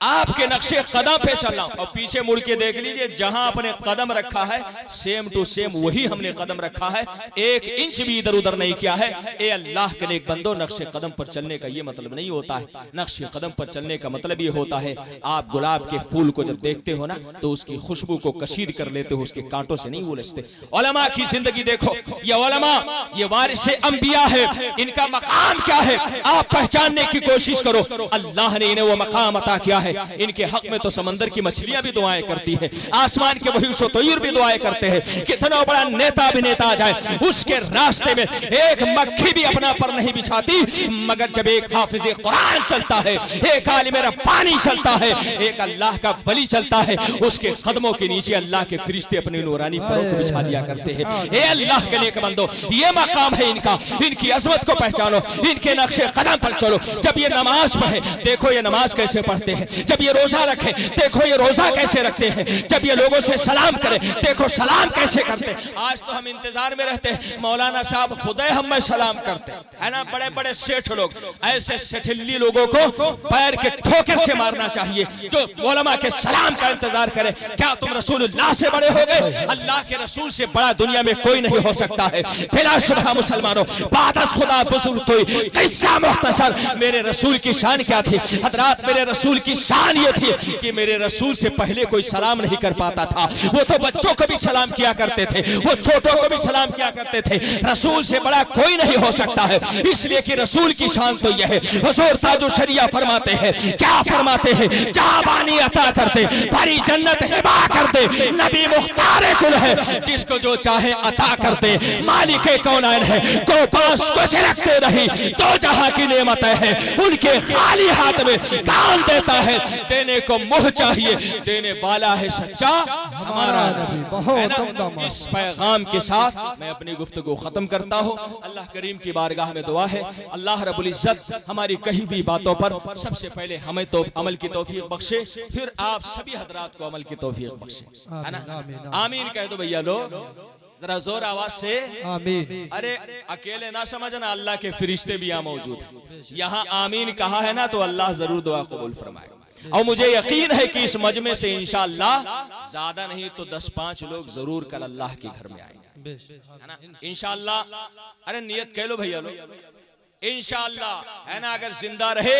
आपके नक्शे कदम पे चल रहा हूं। और पीछे मुड़ के देख लीजिए, जहां अपने कदम रखा है सेम टू सेम वही हमने कदम रखा है, 1 इंच भी इधर उधर नहीं किया है। ए अल्लाह के नेक बंदो, नक्शे कदम पर चलने का ये मतलब नहीं होता है। नक्शे कदम पर चलने का मतलब ये होता है, आप गुलाब के फूल को जब देखते हो ना तो उसकी खुशबू को कशीद कर लेते हो, उसके कांटों से नहीं उलझते। उलमा की जिंदगी देखो, ये उलमा ये वारिसे अंबिया है, इनका मकाम क्या है आप पहचानने की कोशिश करो। अल्लाह ने इन्हें वो मकाम अता किया है, इनके हक में तो समंदर की मछलियां भी दुआएं करती है, आसमान के वहीशो तोयर भी दुआएं करते हैं। कितना बड़ा नेता अभिनेता आ जाए, उसके रास्ते में एक मक्खी भी अपना पर नहीं बिछाती, मगर जब एक हाफिज कुरान चलता है, एक आलिम रब्बानी चलता है, एक अल्लाह का वली चलता है, उसके कदमों के नीचे अल्लाह के फरिश्ते अपने नूरानी परों को बिछा दिया करते हैं। ए अल्लाह के नेक बंदो, ये मकाम है इनका, इनकी अजमत को पहचानो, इनके नक्शे कदम पर चलो। जब ये नमाज पढ़े देखो ये नमाज कैसे पढ़ते हैं, जब ये रोजा रखे देखो ये रोजा कैसे रखते हैं, जब ये लोगों से सलाम करे देखो सलाम कैसे करते हैं। आज तो हम इंतजार में रहते हैं मौलाना साहब खुदे हमें सलाम करते है ना, बड़े बड़े सेठ लोग, ऐसे सेठिल्ली लोगों को पैर के ठोकर से मारना चाहिए जो उलमा के सलाम का इंतजार करे। क्या तुम रसूलुल्लाह से बड़े हो गए? अल्लाह के रसूल से बड़ा दुनिया में कोई नहीं हो सकता है। बिला शुबह मुसलमानों, बात खुदा बुजुर्ग हुई किस्सा मुख्तसर, मेरे रसूल की शान क्या थी हजरात? मेरे रसूल की शान ये थी कि मेरे रसूल से पहले कोई सलाम नहीं कर पाता था। वो तो बच्चों को भी सलाम किया करते थे, वो छोटों को भी सलाम किया करते थे। रसूल से बड़ा कोई नहीं हो सकता है, इसलिए कि रसूल की शान तो यह है। हुजूर ताजो शरिया फरमाते हैं, क्या फरमाते हैं? जाबानी अता करते, भरी जन्नत हिबा कर दे, नबी मुख्तार कुल है, जिसको जो चाहे अता कर दे, मालिक कौनाइन है, को पास कुछ रखते नहीं, तो जहां की नेमत है उनके खाली हाथ में काम देता है, देने को मुंह चाहिए, देने वाला है सच्चा हमारा नबी। इस पैगाम के साथ मैं अपनी गुफ्तगू खत्म करता हूँ। अल्लाह करीम की बारगाह में दुआ है, अल्लाह रब्बुल इज्जत हमारी कही हुई बातों पर सबसे पहले हमें तो अमल की तौफीक बख्शे, फिर आप सभी हजरात को अमल की तौफीक बख्शे, है ना? आमीन कह दो भैया लोग जरा जोर आवाज से आमीन। अरे अकेले ना समझना, अल्लाह के फरिश्ते भी यहाँ मौजूद हैं। यहाँ आमीन कहा है ना तो अल्लाह जरूर दुआ कबूल फरमाएगा। और मुझे यकीन है कि इस मजमे से इंशाअल्लाह ज्यादा नहीं तो 10-5 लोग जरूर कल अल्लाह के घर में आएंगे, है ना? इंशाअल्लाह। अरे नियत कह लो भैया लोग, इंशाअल्लाह, है ना? अगर जिंदा रहे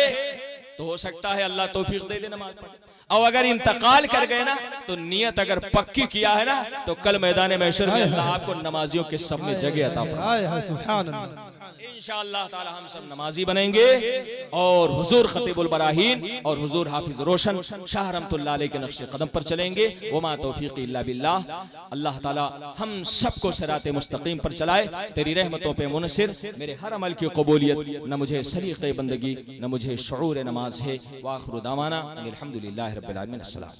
तो हो सकता है अल्लाह तौफीक दे दे नमाज पढ़े, और अगर इंतकाल कर गए ना तो नियत अगर पक्की किया है ना तो कल मैदान महशर में अल्लाह आपको नमाजियों के सब में जगह अता फरमाए। इंशाअल्लाह ताला हम सब नमाजी बनेंगे और हुजूर खतीबुल बराहीन और हुजूर हाफिज रोशन शाह रहमतुल्लाह अलैह के नक्शे कदम पर चलेंगे। वमा तौफीक इल्ला बिल्लाह। अल्लाह ताला हम सबको सिराते मुस्तकीम पर चलाए, तेरी रहमतों पे मुनसिर। मेरे हर अमल की कबूलियत, न मुझे सलीक़े बंदगी, न मुझे शऊर नमाज है। व आखिरु दावाना अनिल हम्दुलिल्लाहि रब्बिल आलमीन। अस्सलाम।